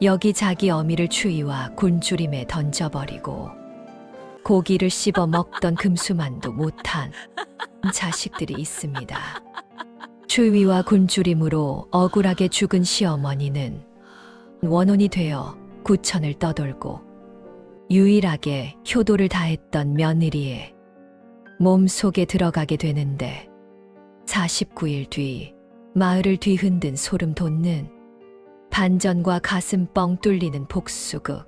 여기 자기 어미를 추위와 곤주림에 던져버리고 고기를 씹어 먹던 금수만도 못한 자식들이 있습니다. 추위와 곤주림으로 억울하게 죽은 시어머니는 원혼이 되어 구천을 떠돌고 유일하게 효도를 다했던 며느리의 몸속에 들어가게 되는데 49일 뒤 마을을 뒤흔든 소름 돋는 반전과 가슴 뻥 뚫리는 복수극.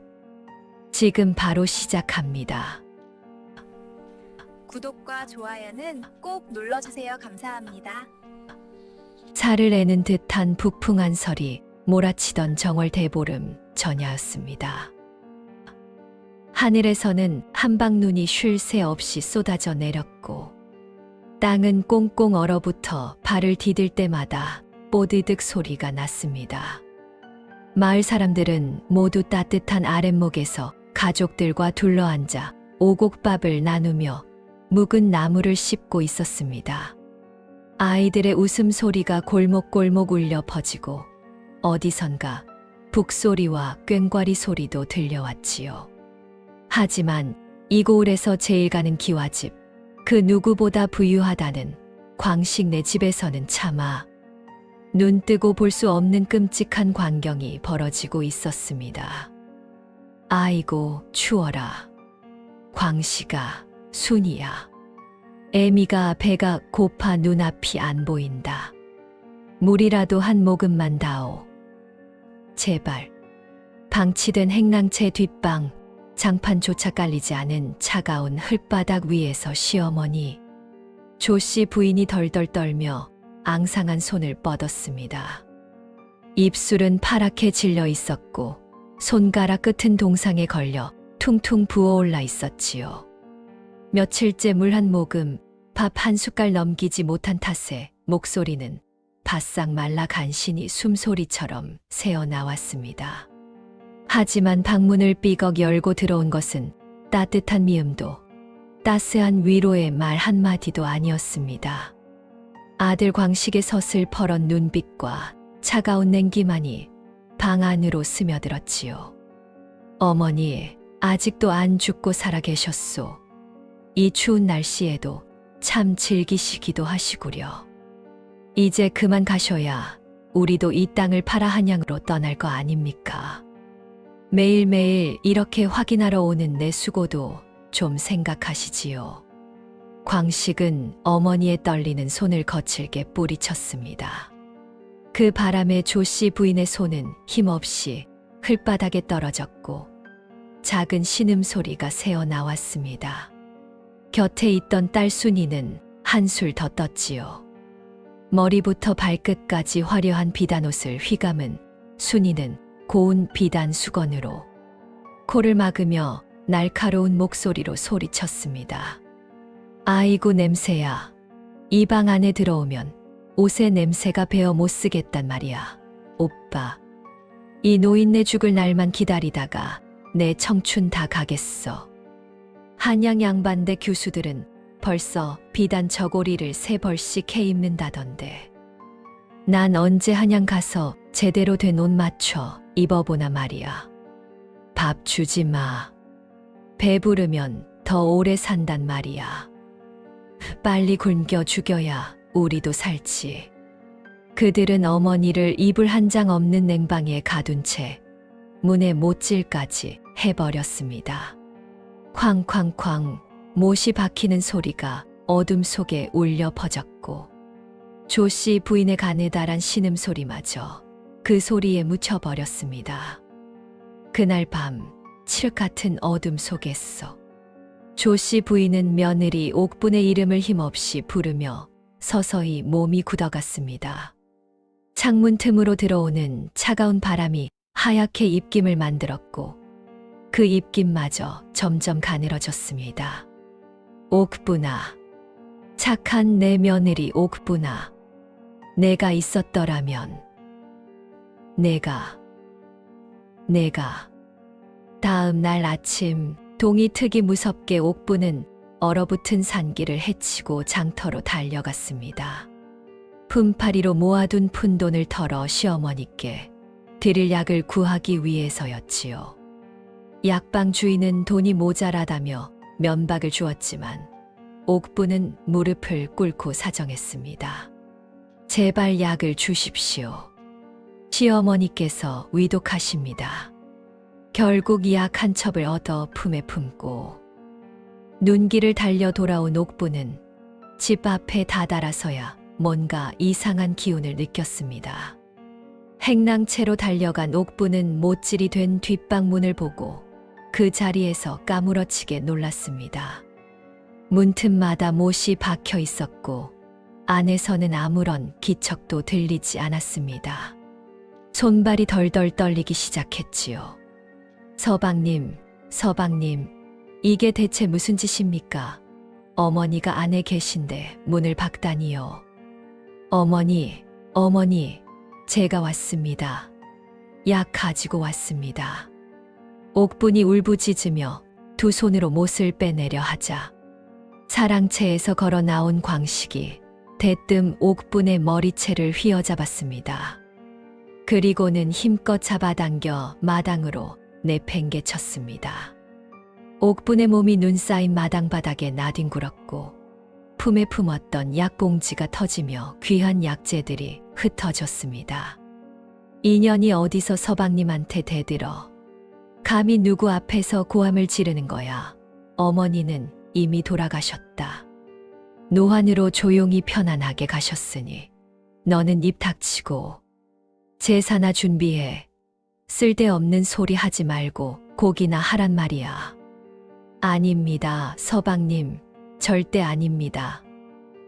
지금 바로 시작합니다. 구독과 좋아요는 꼭 눌러주세요. 감사합니다. 살을 내는 듯한 부풍한 설이 몰아치던 정월 대보름 전야였습니다. 하늘에서는 한방눈이 쉴 새 없이 쏟아져 내렸고 땅은 꽁꽁 얼어붙어 발을 디딜 때마다 뽀드득 소리가 났습니다. 마을 사람들은 모두 따뜻한 아랫목에서 가족들과 둘러앉아 오곡밥을 나누며 묵은 나무를 씹고 있었습니다. 아이들의 웃음소리가 골목골목 울려 퍼지고 어디선가 북소리와 꽹과리 소리도 들려왔지요. 하지만 이 고을에서 제일 가는 기와집, 그 누구보다 부유하다는 광식네 집에서는 차마 눈 뜨고 볼 수 없는 끔찍한 광경이 벌어지고 있었습니다. 아이고 추워라. 광식아, 순이야. 애미가 배가 고파 눈앞이 안 보인다. 물이라도 한 모금만 다오. 제발. 방치된 행랑채 뒷방, 장판조차 깔리지 않은 차가운 흙바닥 위에서 시어머니 조씨 부인이 덜덜 떨며 앙상한 손을 뻗었습니다. 입술은 파랗게 질려 있었고 손가락 끝은 동상에 걸려 퉁퉁 부어올라 있었지요. 며칠째 물 한 모금, 밥 한 숟갈 넘기지 못한 탓에 목소리는 바싹 말라 간신히 숨소리처럼 새어나왔습니다. 하지만 방문을 삐걱 열고 들어온 것은 따뜻한 미음도 따스한 위로의 말 한마디도 아니었습니다. 아들 광식의 서슬 퍼런 눈빛과 차가운 냉기만이 방 안으로 스며들었지요. 어머니, 아직도 안 죽고 살아 계셨소. 이 추운 날씨에도 참 즐기시기도 하시구려. 이제 그만 가셔야 우리도 이 땅을 팔아 한양으로 떠날 거 아닙니까? 매일매일 이렇게 확인하러 오는 내 수고도 좀 생각하시지요. 광식은 어머니의 떨리는 손을 거칠게 뿌리쳤습니다. 그 바람에 조씨 부인의 손은 힘없이 흙바닥에 떨어졌고 작은 신음소리가 새어나왔습니다. 곁에 있던 딸 순이는 한술 더 떴지요. 머리부터 발끝까지 화려한 비단옷을 휘감은 순이는 고운 비단 수건으로 코를 막으며 날카로운 목소리로 소리쳤습니다. 아이고 냄새야. 이 방 안에 들어오면 옷의 냄새가 배어 못 쓰겠단 말이야. 오빠, 이 노인네 죽을 날만 기다리다가 내 청춘 다 가겠어. 한양 양반대 교수들은 벌써 비단 저고리를 3벌씩 해 입는다던데. 난 언제 한양 가서 제대로 된 옷 맞춰 입어보나 말이야. 밥 주지 마. 배부르면 더 오래 산단 말이야. 빨리 굶겨 죽여야 우리도 살지. 그들은 어머니를 이불 한 장 없는 냉방에 가둔 채 문에 못질까지 해버렸습니다. 쾅쾅쾅 못이 박히는 소리가 어둠 속에 울려 퍼졌고 조씨 부인의 가느다란 신음소리마저 그 소리에 묻혀버렸습니다. 그날 밤 칠 같은 어둠 속에서 조씨 부인은 며느리 옥분의 이름을 힘없이 부르며 서서히 몸이 굳어갔습니다. 창문 틈으로 들어오는 차가운 바람이 하얗게 입김을 만들었고 그 입김마저 점점 가늘어졌습니다. 옥분아, 착한 내 며느리 옥분아, 내가 있었더라면 내가 다음 날 아침 동이 트기 무섭게 옥부는 얼어붙은 산길을 헤치고 장터로 달려갔습니다. 품팔이로 모아둔 푼돈을 털어 시어머니께 드릴 약을 구하기 위해서였지요. 약방 주인은 돈이 모자라다며 면박을 주었지만 옥부는 무릎을 꿇고 사정했습니다. 제발 약을 주십시오. 시어머니께서 위독하십니다. 결국 약 한 첩을 얻어 품에 품고 눈길을 달려 돌아온 옥부는 집 앞에 다다라서야 뭔가 이상한 기운을 느꼈습니다. 행랑채로 달려간 옥부는 못질이 된 뒷방문을 보고 그 자리에서 까무러치게 놀랐습니다. 문틈마다 못이 박혀 있었고 안에서는 아무런 기척도 들리지 않았습니다. 손발이 덜덜 떨리기 시작했지요. 서방님, 서방님, 이게 대체 무슨 짓입니까? 어머니가 안에 계신데 문을 박다니요. 어머니, 어머니, 제가 왔습니다. 약 가지고 왔습니다. 옥분이 울부짖으며 두 손으로 못을 빼내려 하자 사랑채에서 걸어 나온 광식이 대뜸 옥분의 머리채를 휘어잡았습니다. 그리고는 힘껏 잡아당겨 마당으로 내팽개쳤습니다. 옥분의 몸이 눈 쌓인 마당바닥에 나뒹굴었고 품에 품었던 약봉지가 터지며 귀한 약재들이 흩어졌습니다. 인연이 어디서 서방님한테 대들어 감히 누구 앞에서 고함을 지르는 거야. 어머니는 이미 돌아가셨다. 노환으로 조용히 편안하게 가셨으니 너는 입 닥치고 제사나 준비해. 쓸데없는 소리 하지 말고 곡이나 하란 말이야. 아닙니다, 서방님. 절대 아닙니다.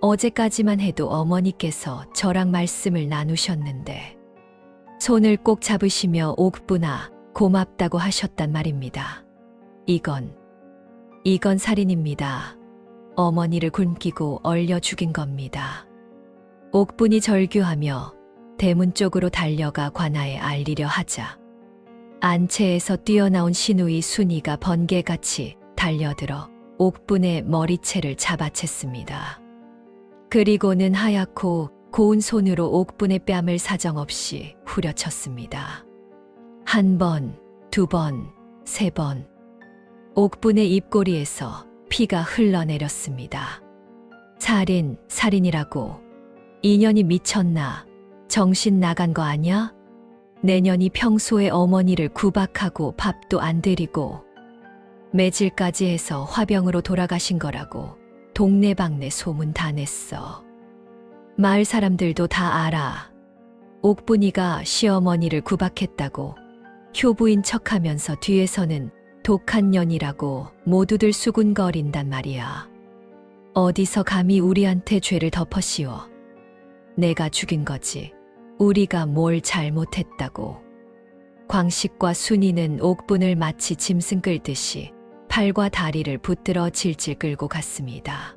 어제까지만 해도 어머니께서 저랑 말씀을 나누셨는데 손을 꼭 잡으시며 옥부나 고맙다고 하셨단 말입니다. 이건 살인입니다. 어머니를 굶기고 얼려 죽인 겁니다. 옥분이 절규하며 대문 쪽으로 달려가 관아에 알리려 하자 안채에서 뛰어나온 시누이 순이가 번개같이 달려들어 옥분의 머리채를 잡아챘습니다. 그리고는 하얗고 고운 손으로 옥분의 뺨을 사정없이 후려쳤습니다. 한 번, 두 번, 세 번. 옥분의 입꼬리에서 피가 흘러내렸습니다. 살인이라고. 인연이 미쳤나? 정신 나간 거 아냐? 내년이 평소에 어머니를 구박하고 밥도 안 드리고 매질까지 해서 화병으로 돌아가신 거라고 동네방네 소문 다 냈어. 마을 사람들도 다 알아. 옥분이가 시어머니를 구박했다고 효부인 척하면서 뒤에서는 독한 년이라고 모두들 수군거린단 말이야. 어디서 감히 우리한테 죄를 덮어씌워. 내가 죽인 거지. 우리가 뭘 잘못했다고. 광식과 순이는 옥분을 마치 짐승 끌듯이 팔과 다리를 붙들어 질질 끌고 갔습니다.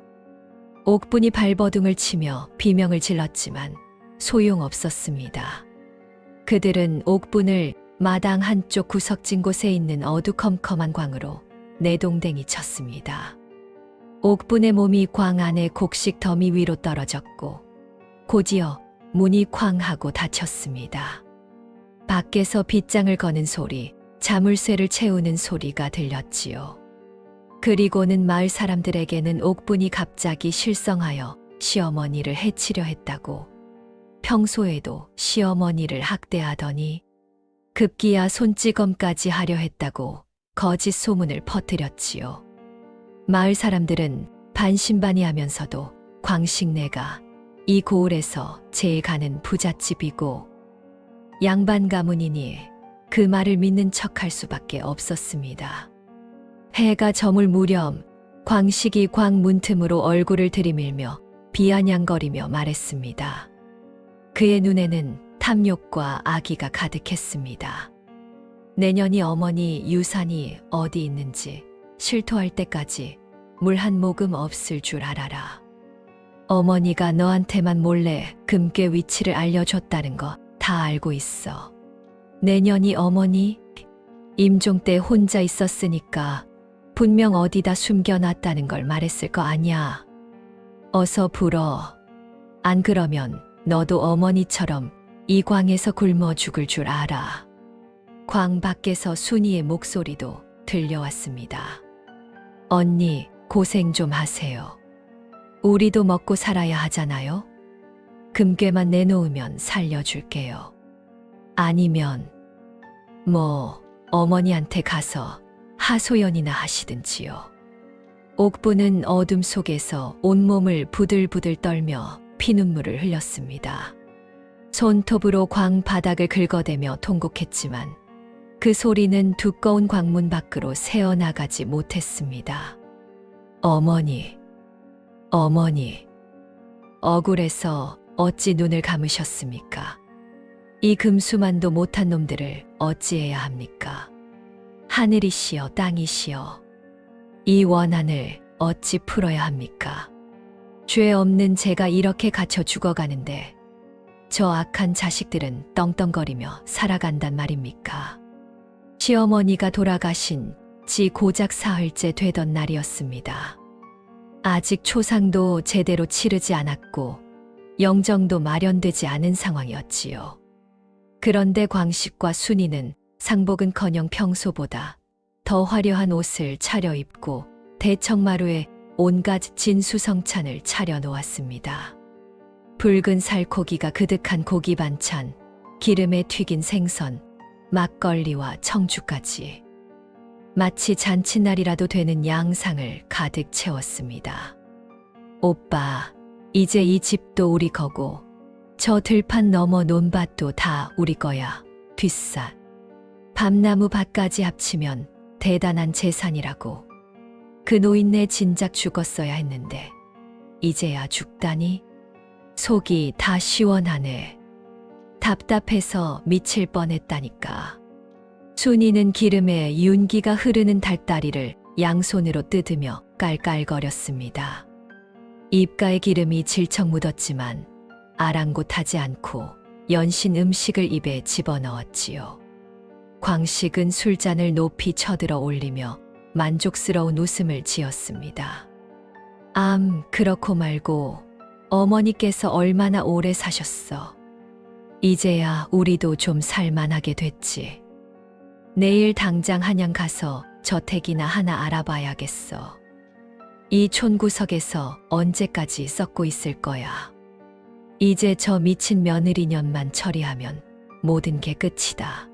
옥분이 발버둥을 치며 비명을 질렀지만 소용없었습니다. 그들은 옥분을 마당 한쪽 구석진 곳에 있는 어두컴컴한 광으로 내동댕이 쳤습니다. 옥분의 몸이 광 안에 곡식 더미 위로 떨어졌고 곧이어 문이 쾅 하고 닫혔습니다. 밖에서 빗장을 거는 소리, 자물쇠를 채우는 소리가 들렸지요. 그리고는 마을 사람들에게는 옥분이 갑자기 실성하여 시어머니를 해치려 했다고, 평소에도 시어머니를 학대하더니 급기야 손찌검까지 하려 했다고 거짓 소문을 퍼뜨렸지요. 마을 사람들은 반신반의하면서도 광식네가 이 고을에서 제일 가는 부잣집이고 양반 가문이니 그 말을 믿는 척할 수밖에 없었습니다. 해가 저물 무렵 광식이 광 문틈으로 얼굴을 들이밀며 비아냥거리며 말했습니다. 그의 눈에는 탐욕과 악의가 가득했습니다. 내년이 어머니 유산이 어디 있는지 실토할 때까지 물 한 모금 없을 줄 알아라. 어머니가 너한테만 몰래 금괴 위치를 알려줬다는 거 다 알고 있어. 내년이 어머니 임종 때 혼자 있었으니까 분명 어디다 숨겨놨다는 걸 말했을 거 아냐. 어서 불어. 안 그러면 너도 어머니처럼 이 광에서 굶어 죽을 줄 알아. 광 밖에서 순이의 목소리도 들려왔습니다. 언니, 고생 좀 하세요. 우리도 먹고 살아야 하잖아요? 금괴만 내놓으면 살려줄게요. 아니면, 어머니한테 가서 하소연이나 하시든지요. 옥부는 어둠 속에서 온몸을 부들부들 떨며 피눈물을 흘렸습니다. 손톱으로 광 바닥을 긁어대며 통곡했지만 그 소리는 두꺼운 광문 밖으로 새어나가지 못했습니다. 어머니, 억울해서 어찌 눈을 감으셨습니까? 이 금수만도 못한 놈들을 어찌해야 합니까? 하늘이시여 땅이시여, 이 원한을 어찌 풀어야 합니까? 죄 없는 제가 이렇게 갇혀 죽어가는데 저 악한 자식들은 떵떵거리며 살아간단 말입니까? 시어머니가 돌아가신 지 고작 사흘째 되던 날이었습니다. 아직 초상도 제대로 치르지 않았고 영정도 마련되지 않은 상황이었지요. 그런데 광식과 순이는 상복은커녕 평소보다 더 화려한 옷을 차려입고 대청마루에 온갖 진수성찬을 차려놓았습니다. 붉은 살코기가 그득한 고기 반찬, 기름에 튀긴 생선, 막걸리와 청주까지. 마치 잔칫날이라도 되는 양상을 가득 채웠습니다. 오빠, 이제 이 집도 우리 거고 저 들판 너머 논밭도 다 우리 거야. 뒷산. 밤나무 밭까지 합치면 대단한 재산이라고. 그 노인네 진작 죽었어야 했는데 이제야 죽다니? 속이 다 시원하네. 답답해서 미칠 뻔했다니까. 순이는 기름에 윤기가 흐르는 닭다리를 양손으로 뜯으며 깔깔거렸습니다. 입가에 기름이 질척 묻었지만 아랑곳하지 않고 연신 음식을 입에 집어넣었지요. 광식은 술잔을 높이 쳐들어 올리며 만족스러운 웃음을 지었습니다. 그렇고 말고 어머니께서 얼마나 오래 사셨어. 이제야 우리도 좀 살만하게 됐지. 내일 당장 한양 가서 저택이나 하나 알아봐야겠어. 이 촌구석에서 언제까지 썩고 있을 거야. 이제 저 미친 며느리년만 처리하면 모든 게 끝이다.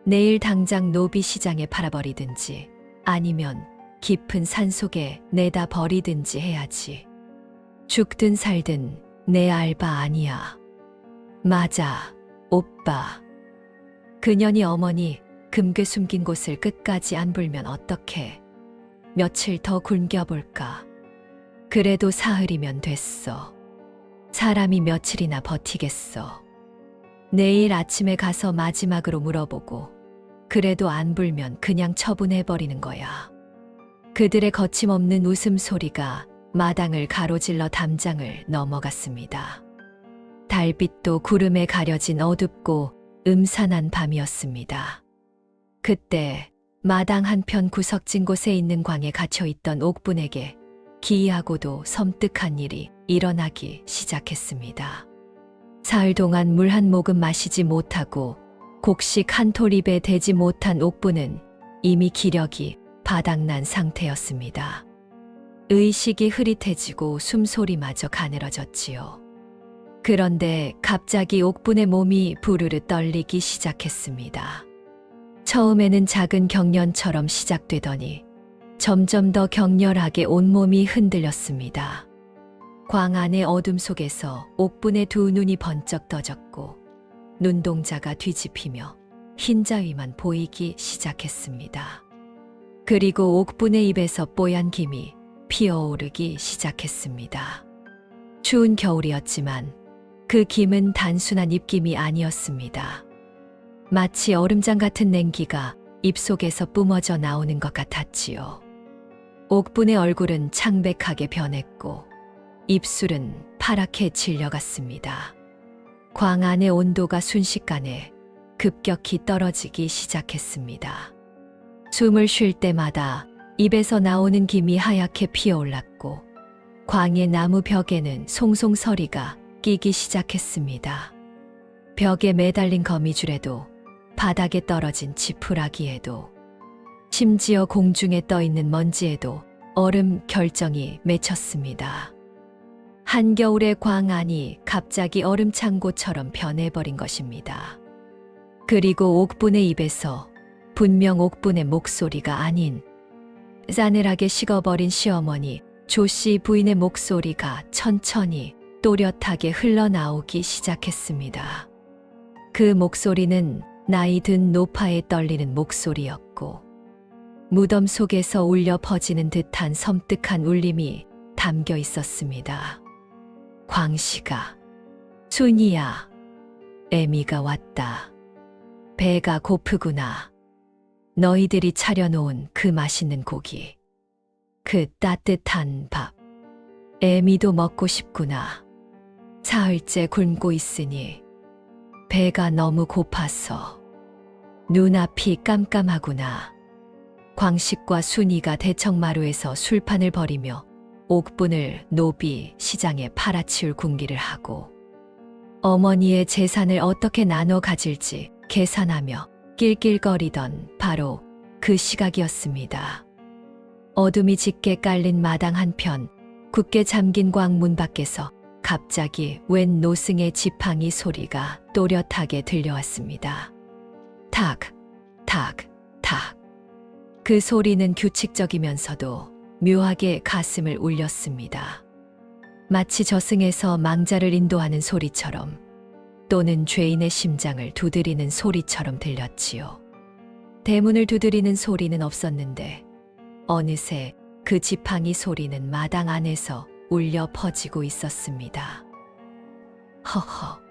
내일 당장 노비시장에 팔아버리든지 아니면 깊은 산속에 내다 버리든지 해야지. 죽든 살든 내 알바 아니야. 맞아, 오빠. 그년이 어머니 금괴 숨긴 곳을 끝까지 안 불면 어떡해. 며칠 더 굶겨볼까. 그래도 사흘이면 됐어. 사람이 며칠이나 버티겠어. 내일 아침에 가서 마지막으로 물어보고 그래도 안 불면 그냥 처분해버리는 거야. 그들의 거침없는 웃음소리가 마당을 가로질러 담장을 넘어갔습니다. 달빛도 구름에 가려진 어둡고 음산한 밤이었습니다. 그때 마당 한편 구석진 곳에 있는 광에 갇혀있던 옥분에게 기이하고도 섬뜩한 일이 일어나기 시작했습니다. 사흘 동안 물 한 모금 마시지 못하고 곡식 한 톨 입에 대지 못한 옥분은 이미 기력이 바닥난 상태였습니다. 의식이 흐릿해지고 숨소리마저 가늘어졌지요. 그런데 갑자기 옥분의 몸이 부르르 떨리기 시작했습니다. 처음에는 작은 경련처럼 시작되더니 점점 더 격렬하게 온몸이 흔들렸습니다. 광 안의 어둠 속에서 옥분의 두 눈이 번쩍 떠졌고 눈동자가 뒤집히며 흰자위만 보이기 시작했습니다. 그리고 옥분의 입에서 뽀얀 김이 피어오르기 시작했습니다. 추운 겨울이었지만 그 김은 단순한 입김이 아니었습니다. 마치 얼음장 같은 냉기가 입속에서 뿜어져 나오는 것 같았지요. 옥분의 얼굴은 창백하게 변했고 입술은 파랗게 질려갔습니다. 광 안의 온도가 순식간에 급격히 떨어지기 시작했습니다. 숨을 쉴 때마다 입에서 나오는 김이 하얗게 피어올랐고 광의 나무 벽에는 송송서리가 끼기 시작했습니다. 벽에 매달린 거미줄에도 바닥에 떨어진 지푸라기에도, 심지어 공중에 떠 있는 먼지에도 얼음 결정이 맺혔습니다. 한겨울의 광안이 갑자기 얼음 창고처럼 변해버린 것입니다. 그리고 옥분의 입에서 분명 옥분의 목소리가 아닌 싸늘하게 식어버린 시어머니 조씨 부인의 목소리가 천천히 또렷하게 흘러나오기 시작했습니다. 그 목소리는 나이 든 노파에 떨리는 목소리였고, 무덤 속에서 울려 퍼지는 듯한 섬뜩한 울림이 담겨 있었습니다. 광씨가, 순이야, 애미가 왔다. 배가 고프구나. 너희들이 차려놓은 그 맛있는 고기, 그 따뜻한 밥, 애미도 먹고 싶구나. 사흘째 굶고 있으니 배가 너무 고파서 눈앞이 깜깜하구나. 광식과 순이가 대청마루에서 술판을 벌이며 옥분을 노비 시장에 팔아치울 군기를 하고, 어머니의 재산을 어떻게 나눠 가질지 계산하며 낄낄거리던 바로 그 시각이었습니다. 어둠이 짙게 깔린 마당 한편, 굳게 잠긴 광문 밖에서 갑자기 웬 노승의 지팡이 소리가 또렷하게 들려왔습니다. 탁, 탁, 탁. 그 소리는 규칙적이면서도 묘하게 가슴을 울렸습니다. 마치 저승에서 망자를 인도하는 소리처럼, 또는 죄인의 심장을 두드리는 소리처럼 들렸지요. 대문을 두드리는 소리는 없었는데 어느새 그 지팡이 소리는 마당 안에서 울려 퍼지고 있었습니다. 허허.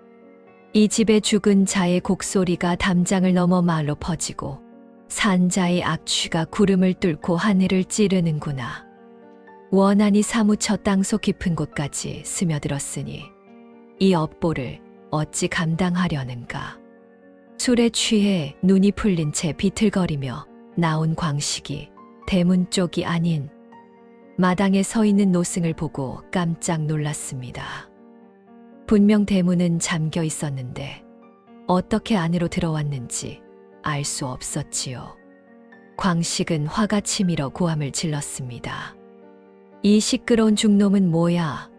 이 집에 죽은 자의 곡소리가 담장을 넘어 마을로 퍼지고 산자의 악취가 구름을 뚫고 하늘을 찌르는구나. 원한이 사무쳐 땅속 깊은 곳까지 스며들었으니 이 업보를 어찌 감당하려는가. 술에 취해 눈이 풀린 채 비틀거리며 나온 광식이 대문 쪽이 아닌 마당에 서 있는 노승을 보고 깜짝 놀랐습니다. 분명 대문은 잠겨 있었는데 어떻게 안으로 들어왔는지 알 수 없었지요. 광식은 화가 치밀어 고함을 질렀습니다. 이 시끄러운 중놈은 뭐야?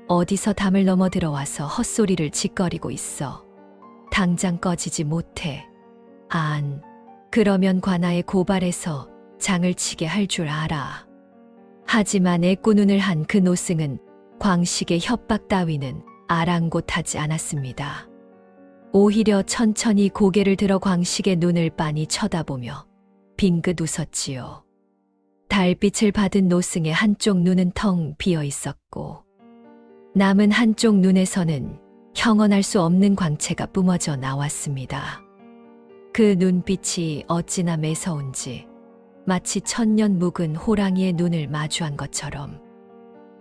어디서 담을 넘어 들어와서 헛소리를 짓거리고 있어. 당장 꺼지지 못해. 안, 그러면 관아에 고발해서 장을 치게 할 줄 알아. 하지만 애꾸눈을 한 그 노승은 광식의 협박 따위는 아랑곳하지 않았습니다. 오히려 천천히 고개를 들어 광식의 눈을 빤히 쳐다보며 빙긋 웃었지요. 달빛을 받은 노승의 한쪽 눈은 텅 비어 있었고, 남은 한쪽 눈에서는 형언할 수 없는 광채가 뿜어져 나왔습니다. 그 눈빛이 어찌나 매서운지 마치 천년 묵은 호랑이의 눈을 마주한 것처럼,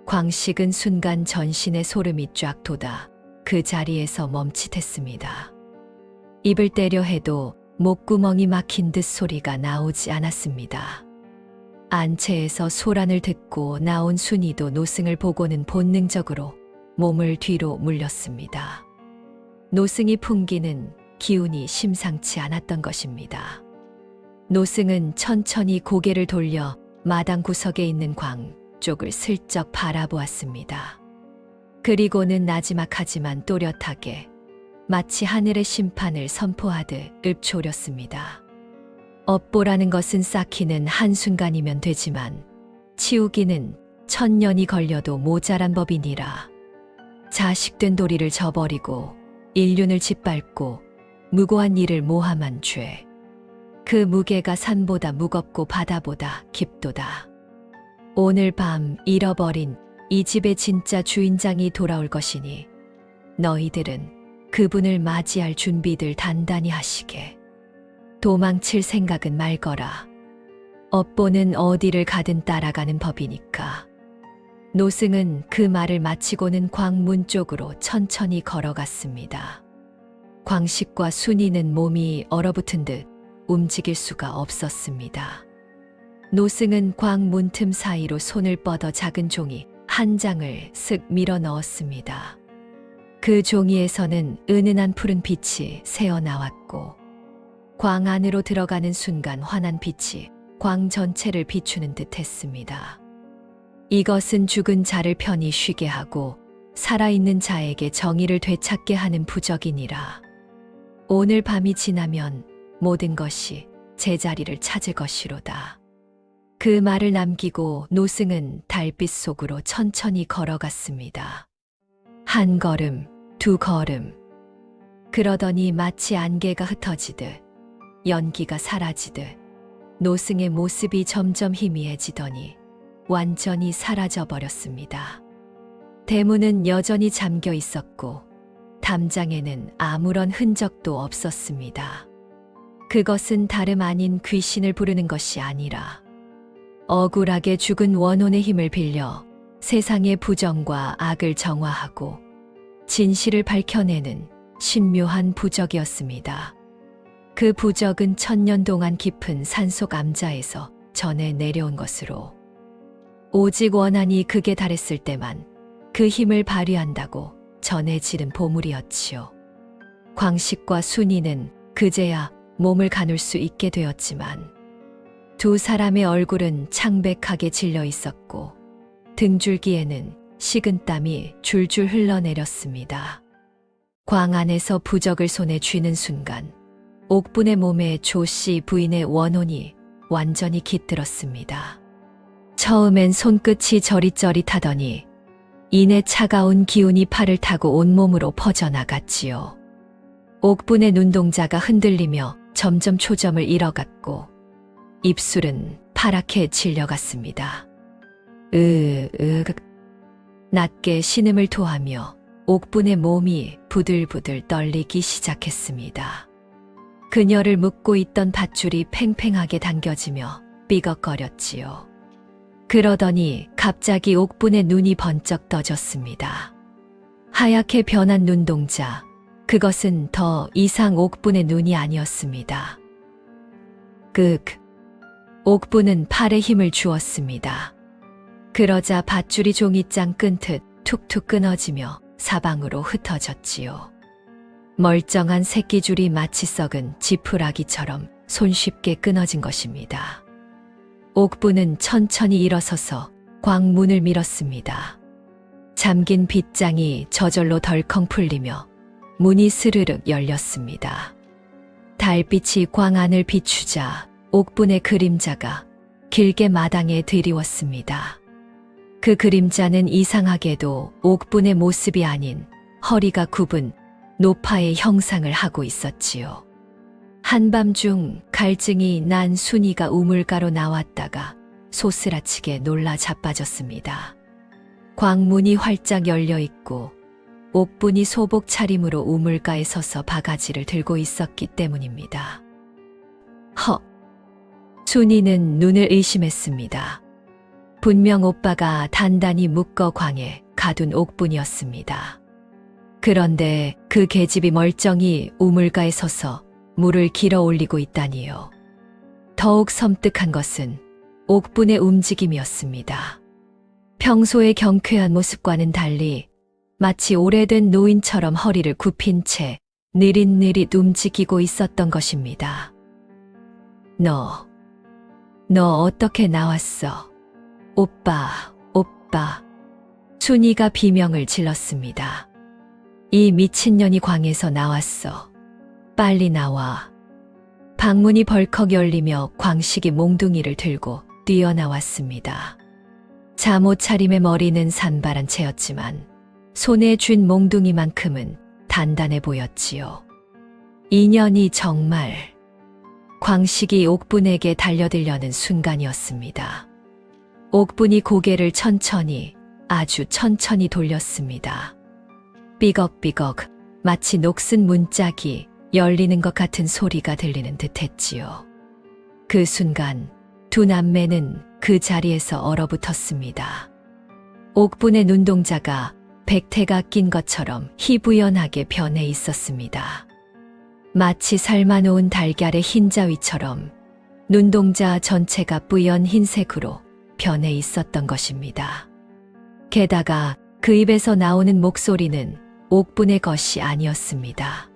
광식은 순간 전신의 소름이 쫙 돋아 그 자리에서 멈칫했습니다. 입을 떼려 해도 목구멍이 막힌 듯 소리가 나오지 않았습니다. 안채에서 소란을 듣고 나온 순이도 노승을 보고는 본능적으로 몸을 뒤로 물렸습니다. 노승이 풍기는 기운이 심상치 않았던 것입니다. 노승은 천천히 고개를 돌려 마당 구석에 있는 광 쪽을 슬쩍 바라보았습니다. 그리고는 나지막하지만 또렷하게 마치 하늘의 심판을 선포하듯 읊조렸습니다. 업보라는 것은 쌓기는 한순간이면 되지만 치우기는 천년이 걸려도 모자란 법이니라. 자식된 도리를 저버리고 인륜을 짓밟고 무고한 일을 모함한 죄. 그 무게가 산보다 무겁고 바다보다 깊도다. 오늘 밤 잃어버린 이 집의 진짜 주인장이 돌아올 것이니 너희들은 그분을 맞이할 준비들 단단히 하시게. 도망칠 생각은 말거라. 업보는 어디를 가든 따라가는 법이니까. 노승은 그 말을 마치고는 광문 쪽으로 천천히 걸어갔습니다. 광식과 순이는 몸이 얼어붙은 듯 움직일 수가 없었습니다. 노승은 광문 틈 사이로 손을 뻗어 작은 종이 한 장을 쓱 밀어 넣었습니다. 그 종이에서는 은은한 푸른 빛이 새어나왔고 광 안으로 들어가는 순간 환한 빛이 광 전체를 비추는 듯 했습니다. 이것은 죽은 자를 편히 쉬게 하고 살아있는 자에게 정의를 되찾게 하는 부적이니라. 오늘 밤이 지나면 모든 것이 제자리를 찾을 것이로다. 그 말을 남기고 노승은 달빛 속으로 천천히 걸어갔습니다. 한 걸음, 두 걸음. 그러더니 마치 안개가 흩어지듯 연기가 사라지듯 노승의 모습이 점점 희미해지더니 완전히 사라져 버렸습니다. 대문은 여전히 잠겨 있었고 담장에는 아무런 흔적도 없었습니다. 그것은 다름 아닌 귀신을 부르는 것이 아니라 억울하게 죽은 원혼의 힘을 빌려 세상의 부정과 악을 정화하고 진실을 밝혀내는 신묘한 부적이었습니다. 그 부적은 1000년 동안 깊은 산속 암자에서 전해 내려온 것으로 오직 원한이 극에 달했을 때만 그 힘을 발휘한다고 전해지는 보물이었지요. 광식과 순이는 그제야 몸을 가눌 수 있게 되었지만 두 사람의 얼굴은 창백하게 질려 있었고 등줄기에는 식은땀이 줄줄 흘러내렸습니다. 광 안에서 부적을 손에 쥐는 순간 옥분의 몸에 조씨 부인의 원혼이 완전히 깃들었습니다. 처음엔 손끝이 저릿저릿하더니 이내 차가운 기운이 팔을 타고 온몸으로 퍼져나갔지요. 옥분의 눈동자가 흔들리며 점점 초점을 잃어갔고 입술은 파랗게 질려갔습니다. 낮게 신음을 토하며 옥분의 몸이 부들부들 떨리기 시작했습니다. 그녀를 묶고 있던 밧줄이 팽팽하게 당겨지며 삐걱거렸지요. 그러더니 갑자기 옥분의 눈이 번쩍 떠졌습니다. 하얗게 변한 눈동자, 그것은 더 이상 옥분의 눈이 아니었습니다. 옥분은 팔에 힘을 주었습니다. 그러자 밧줄이 종이장 끊듯 툭툭 끊어지며 사방으로 흩어졌지요. 멀쩡한 새끼줄이 마치 썩은 지푸라기처럼 손쉽게 끊어진 것입니다. 옥분은 천천히 일어서서 광문을 밀었습니다. 잠긴 빗장이 저절로 덜컹 풀리며 문이 스르륵 열렸습니다. 달빛이 광 안을 비추자 옥분의 그림자가 길게 마당에 드리웠습니다. 그 그림자는 이상하게도 옥분의 모습이 아닌 허리가 굽은 노파의 형상을 하고 있었지요. 한밤중 갈증이 난 순이가 우물가로 나왔다가 소스라치게 놀라 자빠졌습니다. 광문이 활짝 열려 있고 옥분이 소복 차림으로 우물가에 서서 바가지를 들고 있었기 때문입니다. 순이는 눈을 의심했습니다. 분명 오빠가 단단히 묶어 광에 가둔 옥분이었습니다. 그런데 그 계집이 멀쩡히 우물가에 서서 물을 길어 올리고 있다니요. 더욱 섬뜩한 것은 옥분의 움직임이었습니다. 평소의 경쾌한 모습과는 달리 마치 오래된 노인처럼 허리를 굽힌 채 느릿느릿 움직이고 있었던 것입니다. 너 어떻게 나왔어? 오빠. 순이가 비명을 질렀습니다. 이 미친년이 광에서 나왔어. 빨리 나와. 방문이 벌컥 열리며 광식이 몽둥이를 들고 뛰어나왔습니다. 잠옷 차림의 머리는 산발한 채였지만 손에 쥔 몽둥이만큼은 단단해 보였지요. 인연이 정말 광식이 옥분에게 달려들려는 순간이었습니다. 옥분이 고개를 천천히, 아주 천천히 돌렸습니다. 삐걱삐걱 마치 녹슨 문짝이 열리는 것 같은 소리가 들리는 듯했지요. 그 순간 두 남매는 그 자리에서 얼어붙었습니다. 옥분의 눈동자가 백태가 낀 것처럼 희부연하게 변해 있었습니다. 마치 삶아놓은 달걀의 흰자위처럼 눈동자 전체가 뿌연 흰색으로 변해 있었던 것입니다. 게다가 그 입에서 나오는 목소리는 옥분의 것이 아니었습니다.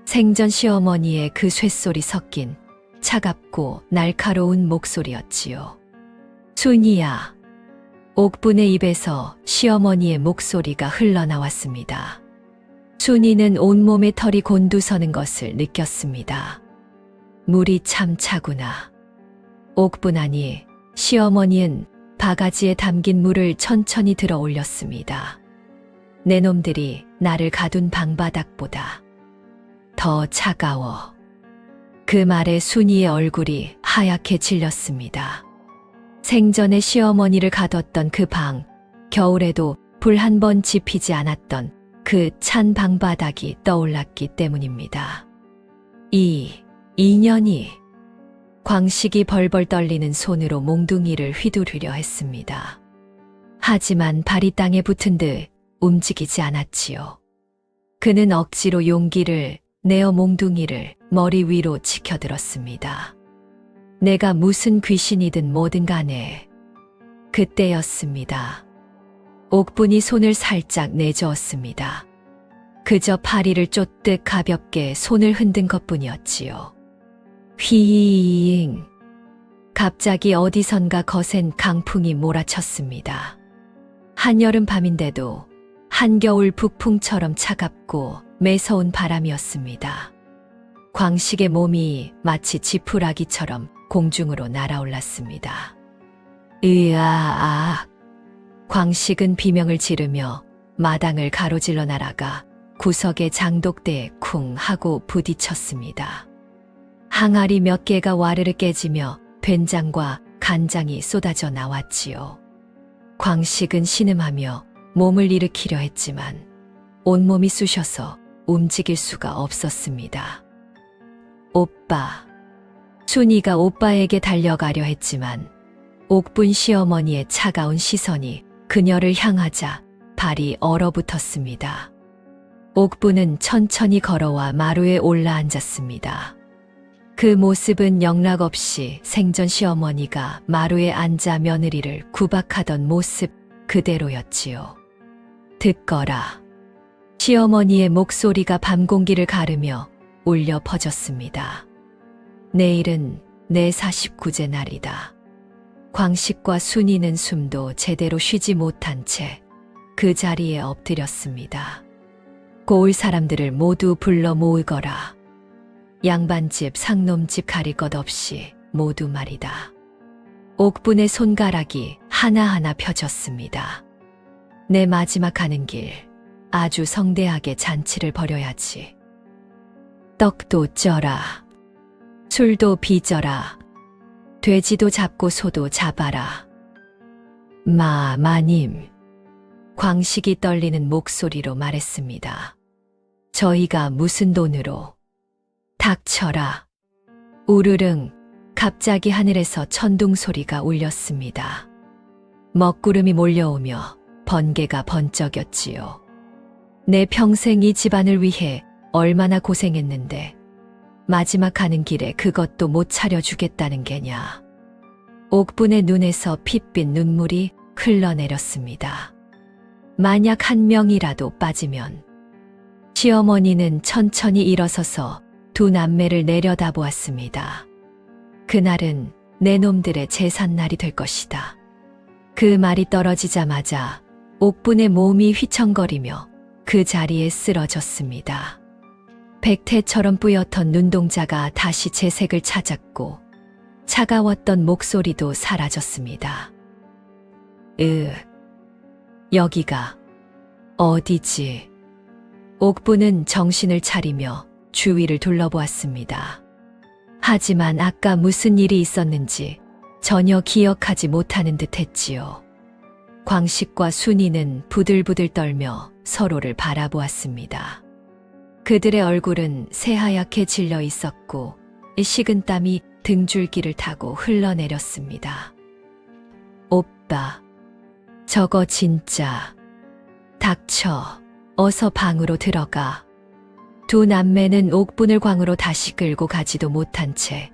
생전 시어머니의 그 쇳소리 섞인 차갑고 날카로운 목소리였지요. 순이야. 옥분의 입에서 시어머니의 목소리가 흘러나왔습니다. 순이는 온몸에 털이 곤두서는 것을 느꼈습니다. 물이 참 차구나. 옥분하니 시어머니는 바가지에 담긴 물을 천천히 들어 올렸습니다. 내 놈들이 나를 가둔 방바닥보다 더 차가워. 그 말에 순이의 얼굴이 하얗게 질렸습니다. 생전에 시어머니를 가뒀던 그 방, 겨울에도 불 한 번 지피지 않았던 그 찬 방바닥이 떠올랐기 때문입니다. 이 인연이 광식이 벌벌 떨리는 손으로 몽둥이를 휘두르려 했습니다. 하지만 발이 땅에 붙은 듯 움직이지 않았지요. 그는 억지로 용기를 내어 몽둥이를 머리 위로 치켜들었습니다. 내가 무슨 귀신이든 뭐든 간에. 그때였습니다. 옥분이 손을 살짝 내저었습니다. 그저 파리를 쫓듯 가볍게 손을 흔든 것뿐이었지요. 휘잉. 갑자기 어디선가 거센 강풍이 몰아쳤습니다. 한여름 밤인데도 한겨울 북풍처럼 차갑고 매서운 바람이었습니다. 광식의 몸이 마치 지푸라기처럼 공중으로 날아올랐습니다. 으아아. 광식은 비명을 지르며 마당을 가로질러 날아가 구석의 장독대에 쿵 하고 부딪혔습니다. 항아리 몇 개가 와르르 깨지며 된장과 간장이 쏟아져 나왔지요. 광식은 신음하며 몸을 일으키려 했지만 온몸이 쑤셔서 움직일 수가 없었습니다. 오빠. 순이가 오빠에게 달려가려 했지만 옥분 시어머니의 차가운 시선이 그녀를 향하자 발이 얼어붙었습니다. 옥분은 천천히 걸어와 마루에 올라앉았습니다. 그 모습은 영락없이 생전 시어머니가 마루에 앉아 며느리를 구박하던 모습 그대로였지요. 듣거라. 시어머니의 목소리가 밤 공기를 가르며 울려 퍼졌습니다. 내일은 내 49제 날이다. 광식과 순이는 숨도 제대로 쉬지 못한 채 그 자리에 엎드렸습니다. 고을 사람들을 모두 불러 모으거라. 양반집, 상놈집 가릴 것 없이 모두 말이다. 옥분의 손가락이 하나하나 펴졌습니다. 내 마지막 가는 길, 아주 성대하게 잔치를 벌여야지. 떡도 쪄라. 술도 빚어라. 돼지도 잡고 소도 잡아라. 마님. 광식이 떨리는 목소리로 말했습니다. 저희가 무슨 돈으로. 닥쳐라. 우르릉. 갑자기 하늘에서 천둥 소리가 울렸습니다. 먹구름이 몰려오며 번개가 번쩍였지요. 내 평생 이 집안을 위해 얼마나 고생했는데 마지막 가는 길에 그것도 못 차려주겠다는 게냐. 옥분의 눈에서 핏빛 눈물이 흘러내렸습니다. 만약 한 명이라도 빠지면. 시어머니는 천천히 일어서서 두 남매를 내려다보았습니다. 그날은 내 놈들의 제삿날이 될 것이다. 그 말이 떨어지자마자 옥분의 몸이 휘청거리며 그 자리에 쓰러졌습니다. 백태처럼 뿌옇던 눈동자가 다시 재색을 찾았고 차가웠던 목소리도 사라졌습니다. 여기가 어디지? 옥분은 정신을 차리며 주위를 둘러보았습니다. 하지만 아까 무슨 일이 있었는지 전혀 기억하지 못하는 듯 했지요. 광식과 순이는 부들부들 떨며 서로를 바라보았습니다. 그들의 얼굴은 새하얗게 질려 있었고 식은땀이 등줄기를 타고 흘러내렸습니다. 오빠, 저거 진짜. 닥쳐. 어서 방으로 들어가. 두 남매는 옥분을 광으로 다시 끌고 가지도 못한 채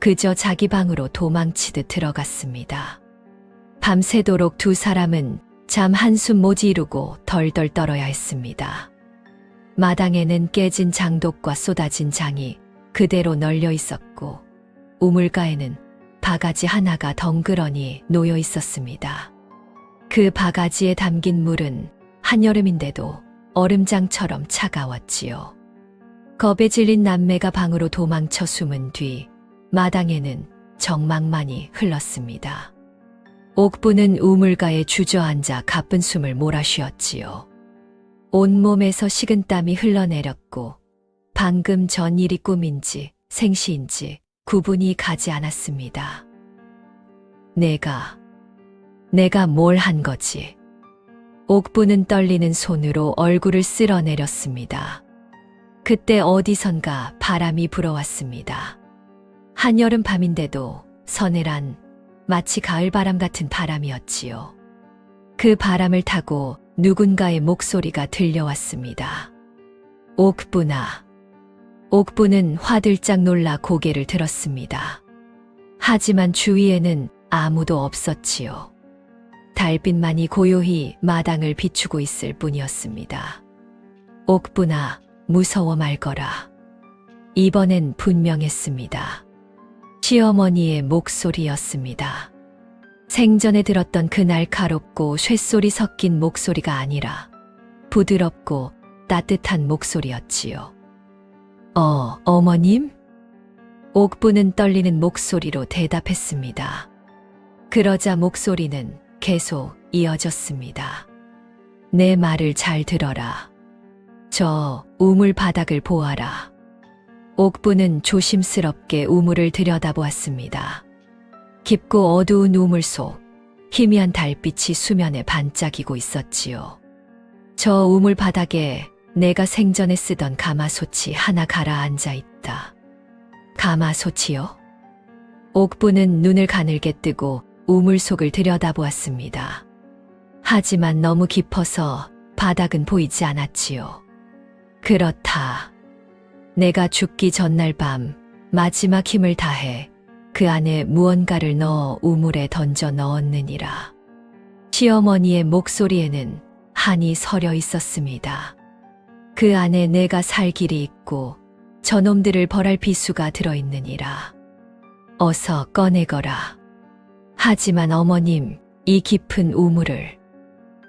그저 자기 방으로 도망치듯 들어갔습니다. 밤새도록 두 사람은 잠 한숨 못 이루고 덜덜 떨어야 했습니다. 마당에는 깨진 장독과 쏟아진 장이 그대로 널려 있었고 우물가에는 바가지 하나가 덩그러니 놓여 있었습니다. 그 바가지에 담긴 물은 한여름인데도 얼음장처럼 차가웠지요. 겁에 질린 남매가 방으로 도망쳐 숨은 뒤 마당에는 정막만이 흘렀습니다. 옥부는 우물가에 주저앉아 가쁜 숨을 몰아쉬었지요. 온몸에서 식은땀이 흘러내렸고 방금 전 일이 꿈인지 생시인지 구분이 가지 않았습니다. 내가 뭘 한 거지? 옥부는 떨리는 손으로 얼굴을 쓸어내렸습니다. 그때 어디선가 바람이 불어왔습니다. 한여름 밤인데도 서늘한 마치 가을바람 같은 바람이었지요. 그 바람을 타고 누군가의 목소리가 들려왔습니다. 옥부나. 옥부는 화들짝 놀라 고개를 들었습니다. 하지만 주위에는 아무도 없었지요. 달빛만이 고요히 마당을 비추고 있을 뿐이었습니다. 옥부나, 무서워 말거라. 이번엔 분명했습니다. 시어머니의 목소리였습니다. 생전에 들었던 그 날카롭고 쇳소리 섞인 목소리가 아니라 부드럽고 따뜻한 목소리였지요. 어머님? 옥부는 떨리는 목소리로 대답했습니다. 그러자 목소리는 계속 이어졌습니다. 내 말을 잘 들어라. 저 우물 바닥을 보아라. 옥부는 조심스럽게 우물을 들여다보았습니다. 깊고 어두운 우물 속 희미한 달빛이 수면에 반짝이고 있었지요. 저 우물 바닥에 내가 생전에 쓰던 가마솥이 하나 가라앉아 있다. 가마솥이요? 옥부는 눈을 가늘게 뜨고 우물 속을 들여다보았습니다. 하지만 너무 깊어서 바닥은 보이지 않았지요. 그렇다. 내가 죽기 전날 밤 마지막 힘을 다해 그 안에 무언가를 넣어 우물에 던져 넣었느니라. 시어머니의 목소리에는 한이 서려 있었습니다. 그 안에 내가 살 길이 있고 저놈들을 벌할 비수가 들어있느니라. 어서 꺼내거라. 하지만 어머님, 이 깊은 우물을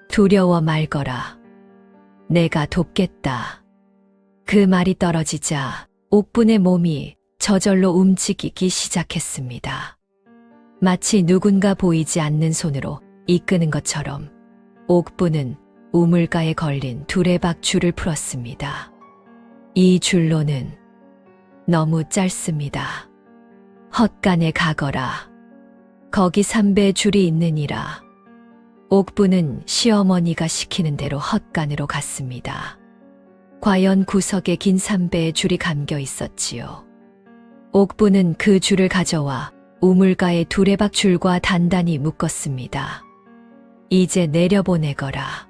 두려워 말거라. 내가 돕겠다. 그 말이 떨어지자 옥분의 몸이 저절로 움직이기 시작했습니다. 마치 누군가 보이지 않는 손으로 이끄는 것처럼 옥분은 우물가에 걸린 두레박 줄을 풀었습니다. 이 줄로는 너무 짧습니다. 헛간에 가거라. 거기 3배 줄이 있느니라. 옥부는 시어머니가 시키는 대로 헛간으로 갔습니다. 과연 구석에 긴 3배의 줄이 감겨 있었지요. 옥부는 그 줄을 가져와 우물가의 두레박 줄과 단단히 묶었습니다. 이제 내려보내거라.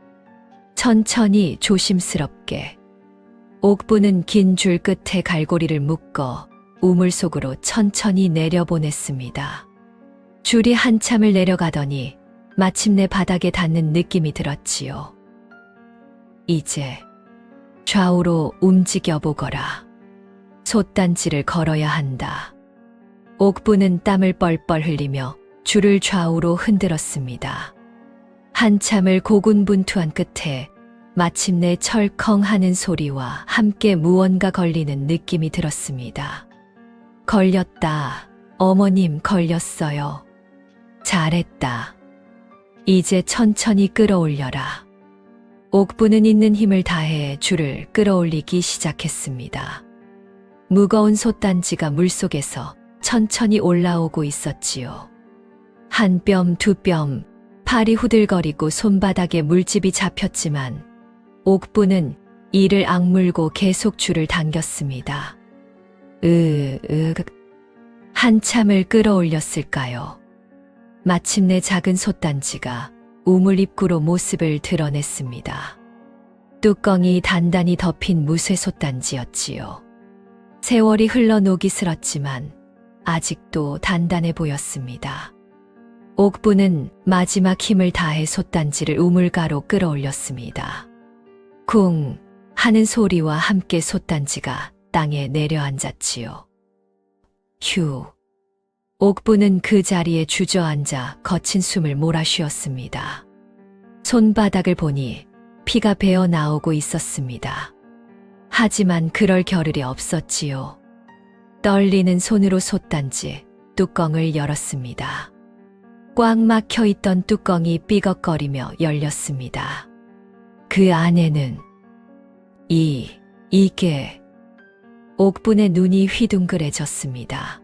천천히 조심스럽게. 옥부는 긴 줄 끝에 갈고리를 묶어 우물 속으로 천천히 내려보냈습니다. 줄이 한참을 내려가더니 마침내 바닥에 닿는 느낌이 들었지요. 이제 좌우로 움직여 보거라. 솥단지를 걸어야 한다. 옥부는 땀을 뻘뻘 흘리며 줄을 좌우로 흔들었습니다. 한참을 고군분투한 끝에 마침내 철컹 하는 소리와 함께 무언가 걸리는 느낌이 들었습니다. 걸렸다. 어머님 걸렸어요. 잘했다. 이제 천천히 끌어올려라. 옥부는 있는 힘을 다해 줄을 끌어올리기 시작했습니다. 무거운 솥단지가 물속에서 천천히 올라오고 있었지요. 한 뼘, 두 뼘, 팔이 후들거리고 손바닥에 물집이 잡혔지만 옥부는 이를 악물고 계속 줄을 당겼습니다. 한참을 끌어올렸을까요? 마침내 작은 솥단지가 우물 입구로 모습을 드러냈습니다. 뚜껑이 단단히 덮인 무쇠 솥단지였지요. 세월이 흘러 녹이 슬었지만 아직도 단단해 보였습니다. 옥부는 마지막 힘을 다해 솥단지를 우물가로 끌어올렸습니다. 쿵 하는 소리와 함께 솥단지가 땅에 내려앉았지요. 휴. 옥부는 그 자리에 주저앉아 거친 숨을 몰아쉬었습니다. 손바닥을 보니 피가 배어 나오고 있었습니다. 하지만 그럴 겨를이 없었지요. 떨리는 손으로 솥단지 뚜껑을 열었습니다. 꽉 막혀 있던 뚜껑이 삐걱거리며 열렸습니다. 그 안에는 이게 옥분의 눈이 휘둥그레졌습니다.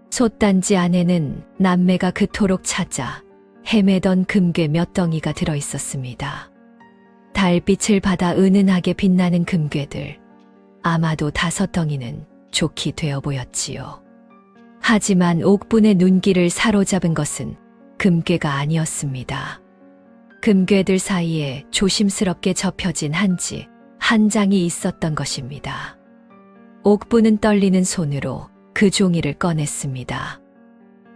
솥단지 안에는 남매가 그토록 찾아 헤매던 금괴 몇 덩이가 들어 있었습니다. 달빛을 받아 은은하게 빛나는 금괴들, 아마도 5덩이는 좋게 되어 보였지요. 하지만 옥분의 눈길을 사로잡은 것은 금괴가 아니었습니다. 금괴들 사이에 조심스럽게 접혀진 한지 한 장이 있었던 것입니다. 옥분은 떨리는 손으로 그 종이를 꺼냈습니다.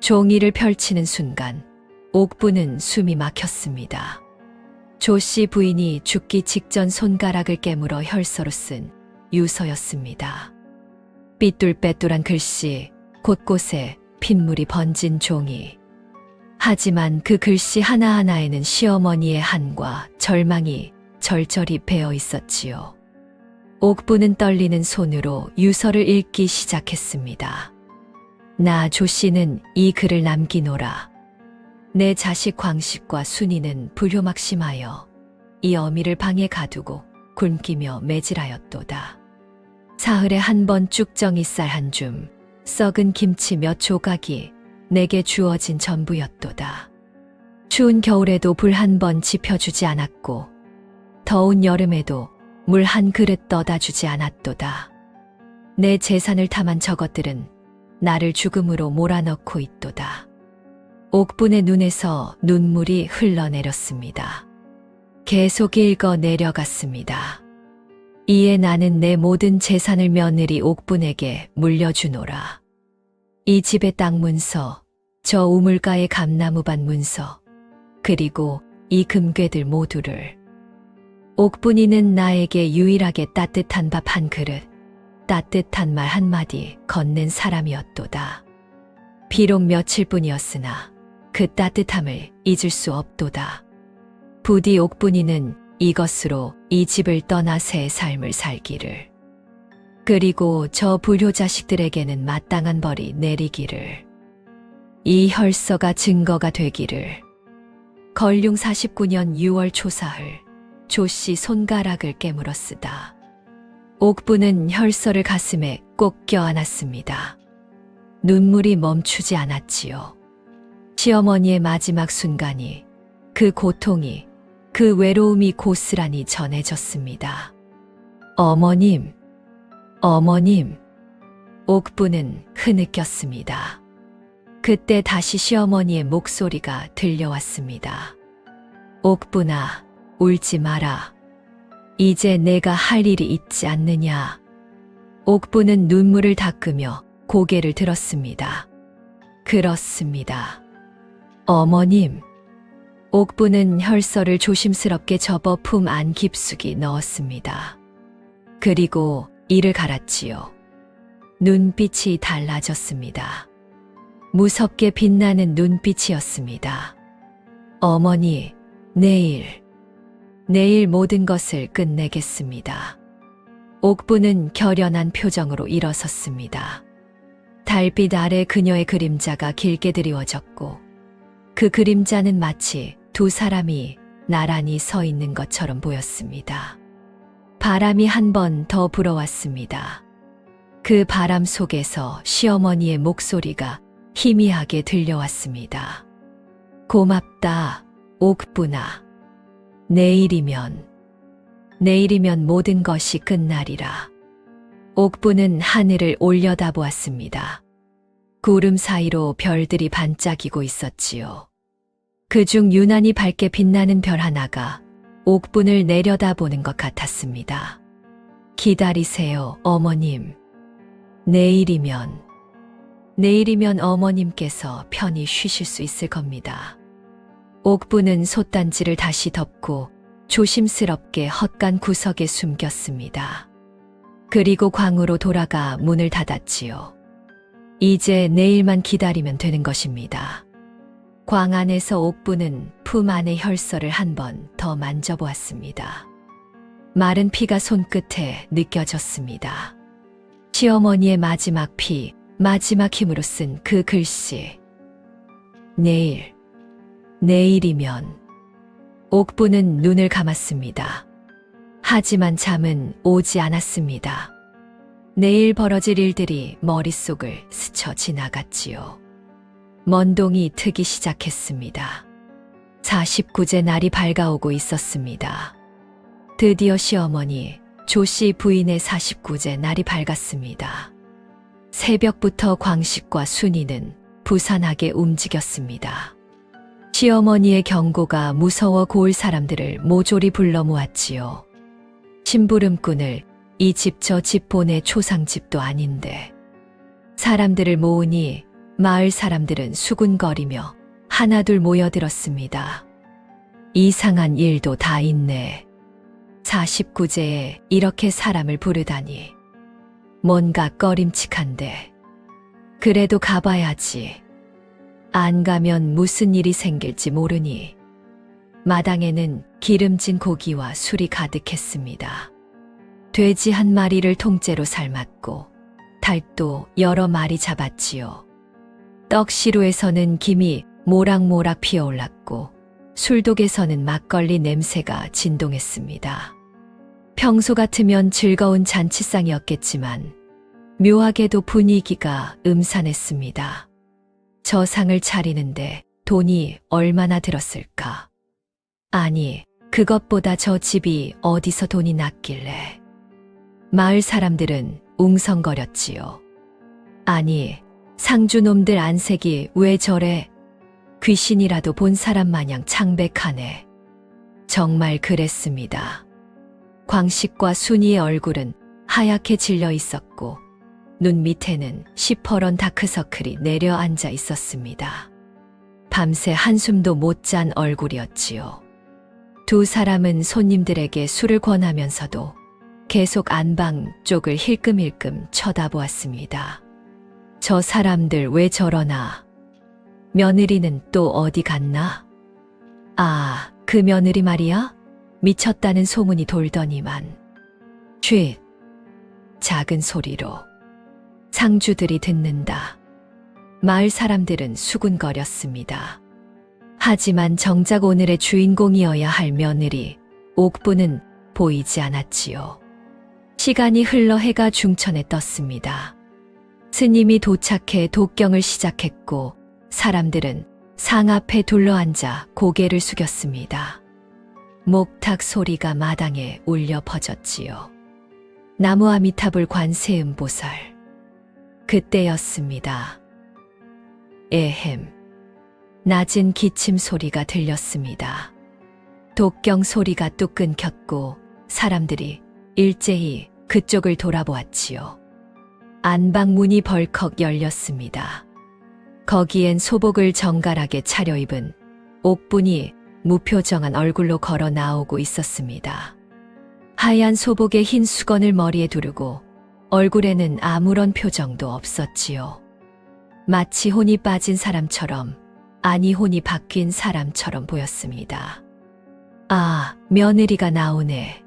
종이를 펼치는 순간 옥분은 숨이 막혔습니다. 조씨 부인이 죽기 직전 손가락을 깨물어 혈서로 쓴 유서였습니다. 삐뚤빼뚤한 글씨, 곳곳에 핏물이 번진 종이. 하지만 그 글씨 하나하나에는 시어머니의 한과 절망이 절절히 배어 있었지요. 옥부는 떨리는 손으로 유서를 읽기 시작했습니다. 나 조씨는 이 글을 남기노라. 내 자식 광식과 순이는 불효막심하여 이 어미를 방에 가두고 굶기며 매질하였도다. 사흘에 한 번 쭉정이 쌀 한 줌, 썩은 김치 몇 조각이 내게 주어진 전부였도다. 추운 겨울에도 불 한 번 지펴주지 않았고 더운 여름에도 물 한 그릇 떠다 주지 않았도다. 내 재산을 탐한 저것들은 나를 죽음으로 몰아넣고 있도다. 옥분의 눈에서 눈물이 흘러내렸습니다. 계속 읽어 내려갔습니다. 이에 나는 내 모든 재산을 며느리 옥분에게 물려주노라. 이 집의 땅 문서, 저 우물가의 감나무밭 문서, 그리고 이 금괴들 모두를. 옥분이는 나에게 유일하게 따뜻한 밥 한 그릇, 따뜻한 말 한마디 건넨 사람이었도다. 비록 며칠뿐이었으나 그 따뜻함을 잊을 수 없도다. 부디 옥분이는 이것으로 이 집을 떠나 새 삶을 살기를. 그리고 저 불효 자식들에게는 마땅한 벌이 내리기를. 이 혈서가 증거가 되기를. 걸륭 49년 6월 초사흘 조씨 손가락을 깨물었으다. 옥부는 혈서를 가슴에 꼭 껴안았습니다. 눈물이 멈추지 않았지요. 시어머니의 마지막 순간이, 그 고통이, 그 외로움이 고스란히 전해졌습니다. 어머님, 어머님. 옥부는 흐느꼈습니다. 그때 다시 시어머니의 목소리가 들려왔습니다. 옥부나, 울지 마라. 이제 내가 할 일이 있지 않느냐. 옥부는 눈물을 닦으며 고개를 들었습니다. 그렇습니다. 어머님. 옥부는 혈서를 조심스럽게 접어 품 안 깊숙이 넣었습니다. 그리고 이를 갈았지요. 눈빛이 달라졌습니다. 무섭게 빛나는 눈빛이었습니다. 어머니, 내일 모든 것을 끝내겠습니다. 옥부는 결연한 표정으로 일어섰습니다. 달빛 아래 그녀의 그림자가 길게 드리워졌고 그 그림자는 마치 두 사람이 나란히 서 있는 것처럼 보였습니다. 바람이 한 번 더 불어왔습니다. 그 바람 속에서 시어머니의 목소리가 희미하게 들려왔습니다. 고맙다, 옥부나. 내일이면 모든 것이 끝나리라. 옥부는 하늘을 올려다보았습니다. 구름 사이로 별들이 반짝이고 있었지요. 그중 유난히 밝게 빛나는 별 하나가 옥분을 내려다보는 것 같았습니다. 기다리세요, 어머님. 내일이면 어머님께서 편히 쉬실 수 있을 겁니다. 옥분은 솥단지를 다시 덮고 조심스럽게 헛간 구석에 숨겼습니다. 그리고 광으로 돌아가 문을 닫았지요. 이제 내일만 기다리면 되는 것입니다. 광 안에서 옥부는 품 안의 혈서를 한 번 더 만져보았습니다. 마른 피가 손끝에 느껴졌습니다. 시어머니의 마지막 피, 마지막 힘으로 쓴 그 글씨. 내일, 내일이면. 옥부는 눈을 감았습니다. 하지만 잠은 오지 않았습니다. 내일 벌어질 일들이 머릿속을 스쳐 지나갔지요. 먼동이 트기 시작했습니다. 49제 날이 밝아오고 있었습니다. 드디어 시어머니 조씨 부인의 49제 날이 밝았습니다. 새벽부터 광식과 순이는 부산하게 움직였습니다. 시어머니의 경고가 무서워 고을 사람들을 모조리 불러 모았지요. 심부름꾼을 이 집 저 집 보내 초상집도 아닌데 사람들을 모으니 마을 사람들은 수군거리며 하나둘 모여들었습니다. 이상한 일도 다 있네. 49제에 이렇게 사람을 부르다니. 뭔가 꺼림칙한데. 그래도 가봐야지. 안 가면 무슨 일이 생길지 모르니. 마당에는 기름진 고기와 술이 가득했습니다. 돼지 한 마리를 통째로 삶았고 닭도 여러 마리 잡았지요. 떡시루에서는 김이 모락모락 피어올랐고 술독에서는 막걸리 냄새가 진동했습니다. 평소 같으면 즐거운 잔치상이었겠지만 묘하게도 분위기가 음산했습니다. 저 상을 차리는데 돈이 얼마나 들었을까? 아니, 그것보다 저 집이 어디서 돈이 났길래. 마을 사람들은 웅성거렸지요. 아니, 상주놈들 안색이 왜 저래? 귀신이라도 본 사람 마냥 창백하네. 정말 그랬습니다. 광식과 순이의 얼굴은 하얗게 질려 있었고 눈 밑에는 시퍼런 다크서클이 내려앉아 있었습니다. 밤새 한숨도 못 잔 얼굴이었지요. 두 사람은 손님들에게 술을 권하면서도 계속 안방 쪽을 힐끔힐끔 쳐다보았습니다. 저 사람들 왜 저러나? 며느리는 또 어디 갔나? 아, 그 며느리 말이야? 미쳤다는 소문이 돌더니만. 쉿! 작은 소리로. 상주들이 듣는다. 마을 사람들은 수군거렸습니다. 하지만 정작 오늘의 주인공이어야 할 며느리, 옥부는 보이지 않았지요. 시간이 흘러 해가 중천에 떴습니다. 스님이 도착해 독경을 시작했고 사람들은 상 앞에 둘러앉아 고개를 숙였습니다. 목탁 소리가 마당에 울려 퍼졌지요. 나무 아미타불 관세음보살. 그때였습니다. 에헴. 낮은 기침 소리가 들렸습니다. 독경 소리가 뚝 끊겼고 사람들이 일제히 그쪽을 돌아보았지요. 안방 문이 벌컥 열렸습니다. 거기엔 소복을 정갈하게 차려입은 옥분이 무표정한 얼굴로 걸어 나오고 있었습니다. 하얀 소복에 흰 수건을 머리에 두르고 얼굴에는 아무런 표정도 없었지요. 마치 혼이 빠진 사람처럼, 아니 혼이 바뀐 사람처럼 보였습니다. 아, 며느리가 나오네.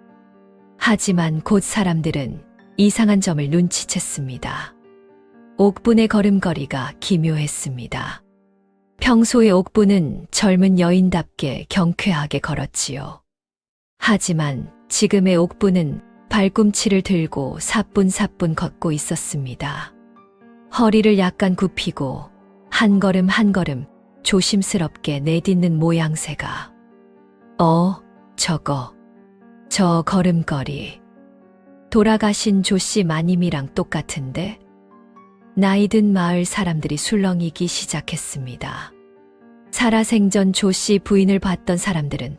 하지만 곧 사람들은 이상한 점을 눈치챘습니다. 옥분의 걸음걸이가 기묘했습니다. 평소의 옥분은 젊은 여인답게 경쾌하게 걸었지요. 하지만 지금의 옥분은 발꿈치를 들고 사뿐사뿐 걷고 있었습니다. 허리를 약간 굽히고 한 걸음 한 걸음 조심스럽게 내딛는 모양새가. 저 걸음걸이. 돌아가신 조씨 마님이랑 똑같은데? 나이든 마을 사람들이 술렁이기 시작했습니다. 살아생전 조씨 부인을 봤던 사람들은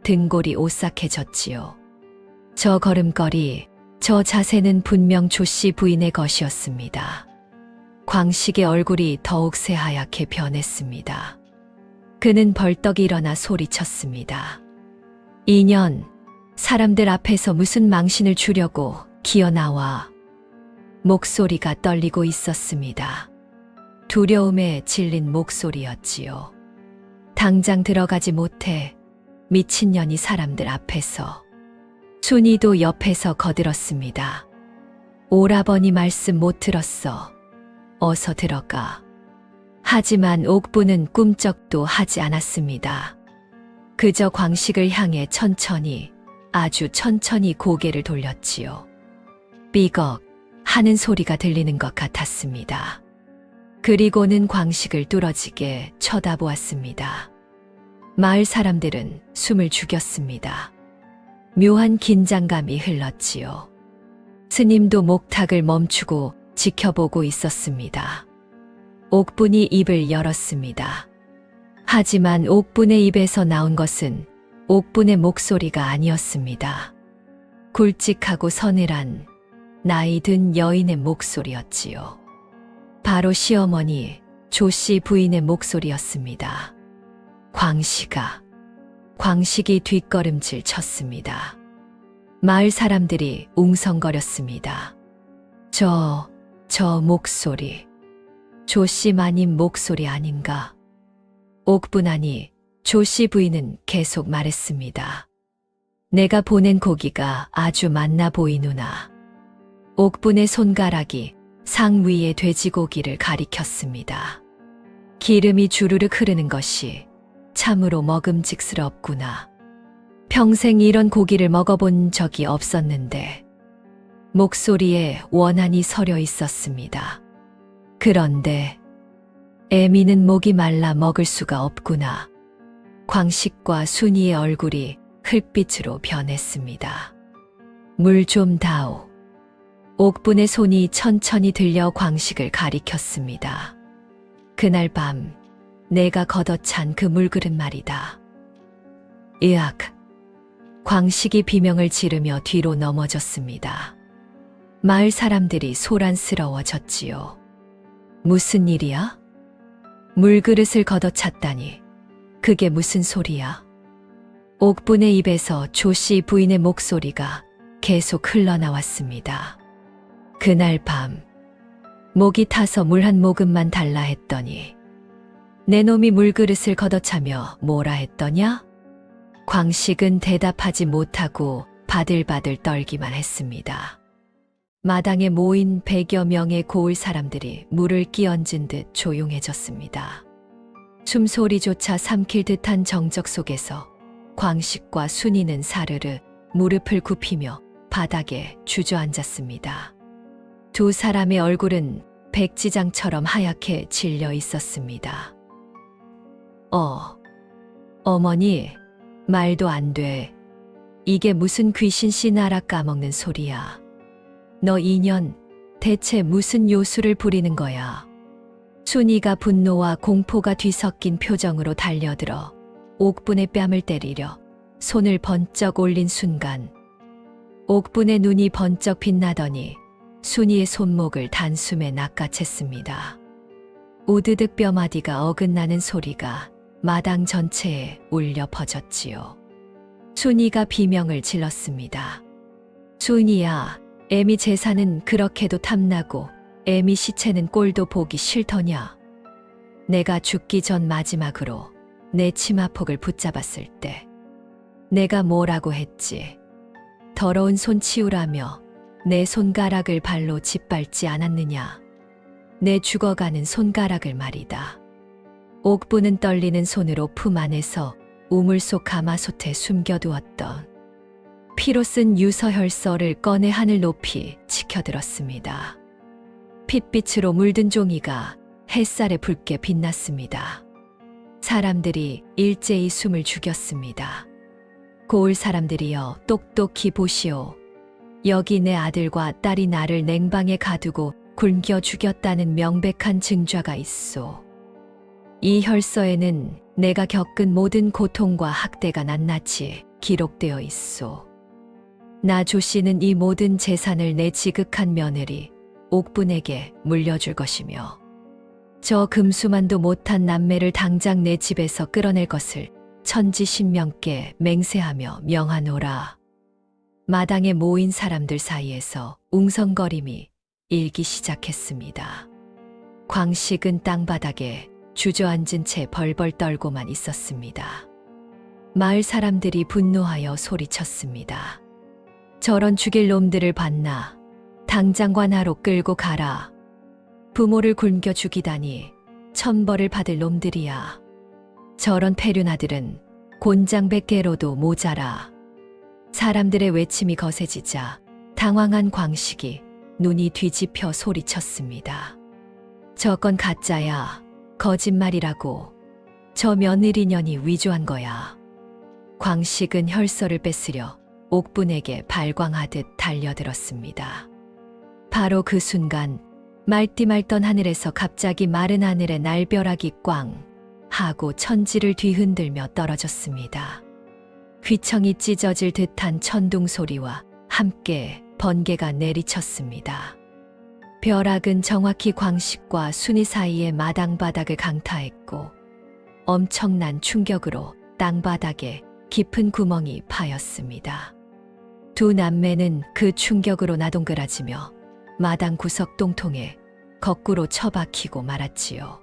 등골이 오싹해졌지요. 저 걸음걸이, 저 자세는 분명 조씨 부인의 것이었습니다. 광식의 얼굴이 더욱 새하얗게 변했습니다. 그는 벌떡 일어나 소리쳤습니다. 2년 사람들 앞에서 무슨 망신을 주려고 기어 나와 목소리가 떨리고 있었습니다. 두려움에 질린 목소리였지요. 당장 들어가지 못해 미친년이 사람들 앞에서. 순이도 옆에서 거들었습니다. 오라버니 말씀 못 들었어. 어서 들어가. 하지만 옥부는 꿈쩍도 하지 않았습니다. 그저 광식을 향해 천천히, 아주 천천히 고개를 돌렸지요. 삐걱 하는 소리가 들리는 것 같았습니다. 그리고는 광식을 뚫어지게 쳐다보았습니다. 마을 사람들은 숨을 죽였습니다. 묘한 긴장감이 흘렀지요. 스님도 목탁을 멈추고 지켜보고 있었습니다. 옥분이 입을 열었습니다. 하지만 옥분의 입에서 나온 것은 옥분의 목소리가 아니었습니다. 굵직하고 서늘한 나이 든 여인의 목소리였지요. 바로 시어머니 조씨 부인의 목소리였습니다. 광식이 뒷걸음질 쳤습니다. 마을 사람들이 웅성거렸습니다. 저 목소리. 조씨 마님 목소리 아닌가? 옥분하니 조씨 부인은 계속 말했습니다. 내가 보낸 고기가 아주 맛나 보이누나. 옥분의 손가락이 상 위의 돼지고기를 가리켰습니다. 기름이 주르륵 흐르는 것이 참으로 먹음직스럽구나. 평생 이런 고기를 먹어본 적이 없었는데 목소리에 원한이 서려 있었습니다. 그런데 애미는 목이 말라 먹을 수가 없구나. 광식과 순이의 얼굴이 흙빛으로 변했습니다. 물 좀 다오. 옥분의 손이 천천히 들려 광식을 가리켰습니다. 그날 밤 내가 걷어찬 그 물그릇 말이다. 으악! 광식이 비명을 지르며 뒤로 넘어졌습니다. 마을 사람들이 소란스러워졌지요. 무슨 일이야? 물그릇을 걷어찼다니 그게 무슨 소리야? 옥분의 입에서 조씨 부인의 목소리가 계속 흘러나왔습니다. 그날 밤 목이 타서 물 한 모금만 달라 했더니 내 놈이 물그릇을 걷어차며 뭐라 했더냐? 광식은 대답하지 못하고 바들바들 떨기만 했습니다. 마당에 모인 100여 명의 고을 사람들이 물을 끼얹은 듯 조용해졌습니다. 숨소리조차 삼킬 듯한 정적 속에서 광식과 순이는 사르르 무릎을 굽히며 바닥에 주저앉았습니다. 두 사람의 얼굴은 백지장처럼 하얗게 질려 있었습니다. 어머니, 말도 안 돼. 이게 무슨 귀신 씨나라 까먹는 소리야. 너 2년 대체 무슨 요술을 부리는 거야. 순이가 분노와 공포가 뒤섞인 표정으로 달려들어 옥분의 뺨을 때리려 손을 번쩍 올린 순간 옥분의 눈이 번쩍 빛나더니 순이의 손목을 단숨에 낚아챘습니다. 우드득 뼈마디가 어긋나는 소리가 마당 전체에 울려 퍼졌지요. 순이가 비명을 질렀습니다. 순이야, 애미 재산은 그렇게도 탐나고 애미 시체는 꼴도 보기 싫더냐. 내가 죽기 전 마지막으로 내 치마폭을 붙잡았을 때 내가 뭐라고 했지. 더러운 손 치우라며 내 손가락을 발로 짓밟지 않았느냐. 내 죽어가는 손가락을 말이다. 옥부는 떨리는 손으로 품 안에서 우물 속 가마솥에 숨겨두었던 피로 쓴 유서혈서를 꺼내 하늘 높이 치켜들었습니다. 핏빛으로 물든 종이가 햇살에 붉게 빛났습니다. 사람들이 일제히 숨을 죽였습니다. 고을 사람들이여 똑똑히 보시오. 여기 내 아들과 딸이 나를 냉방에 가두고 굶겨 죽였다는 명백한 증좌가 있소. 이 혈서에는 내가 겪은 모든 고통과 학대가 낱낱이 기록되어 있소. 나 조씨는 이 모든 재산을 내 지극한 며느리 옥분에게 물려줄 것이며 저 금수만도 못한 남매를 당장 내 집에서 끌어낼 것을 천지신명께 맹세하며 명하노라. 마당에 모인 사람들 사이에서 웅성거림이 일기 시작했습니다. 광식은 땅바닥에 주저앉은 채 벌벌 떨고만 있었습니다. 마을 사람들이 분노하여 소리쳤습니다. 저런 죽일 놈들을 봤나? 당장 관하로 끌고 가라. 부모를 굶겨 죽이다니 천벌을 받을 놈들이야. 저런 패륜아들은 곤장 100개로도 모자라. 사람들의 외침이 거세지자 당황한 광식이 눈이 뒤집혀 소리쳤습니다. 저건 가짜야. 거짓말이라고. 저 며느리년이 위조한 거야. 광식은 혈서를 뺏으려 옥분에게 발광하듯 달려들었습니다. 바로 그 순간 맑디 맑던 하늘에서 갑자기 마른 하늘에 날벼락이 꽝 하고 천지를 뒤흔들며 떨어졌습니다. 귀청이 찢어질 듯한 천둥 소리와 함께 번개가 내리쳤습니다. 벼락은 정확히 광식과 순이 사이의 마당 바닥을 강타했고 엄청난 충격으로 땅바닥에 깊은 구멍이 파였습니다. 두 남매는 그 충격으로 나동그라지며 마당 구석 똥통에 거꾸로 처박히고 말았지요.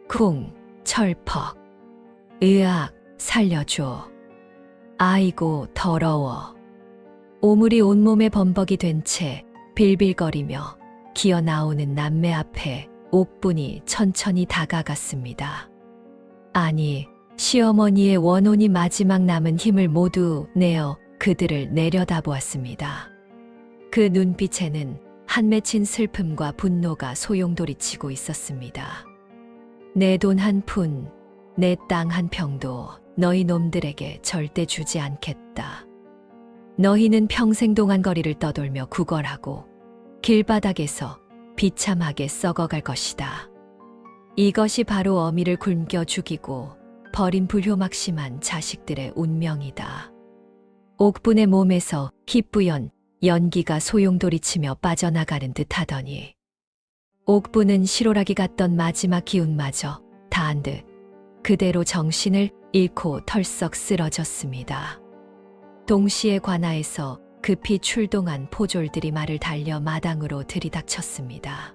쿵, 철퍽. 으악, 살려줘. 아이고, 더러워. 오물이 온몸에 범벅이 된 채 빌빌거리며 기어 나오는 남매 앞에 옥분이 천천히 다가갔습니다. 아니, 시어머니의 원혼이 마지막 남은 힘을 모두 내어 그들을 내려다보았습니다. 그 눈빛에는 한맺힌 슬픔과 분노가 소용돌이치고 있었습니다. 내 돈 한 푼, 내 땅 한 평도 너희 놈들에게 절대 주지 않겠다. 너희는 평생 동안 거리를 떠돌며 구걸하고 길바닥에서 비참하게 썩어갈 것이다. 이것이 바로 어미를 굶겨 죽이고 버린 불효막심한 자식들의 운명이다. 옥분의 몸에서 희뿌연 연기가 소용돌이치며 빠져나가는 듯 하더니 옥분은 실오라기 같던 마지막 기운마저 다한 듯 그대로 정신을 잃고 털썩 쓰러졌습니다. 동시에 관아에서 급히 출동한 포졸들이 말을 달려 마당으로 들이닥쳤습니다.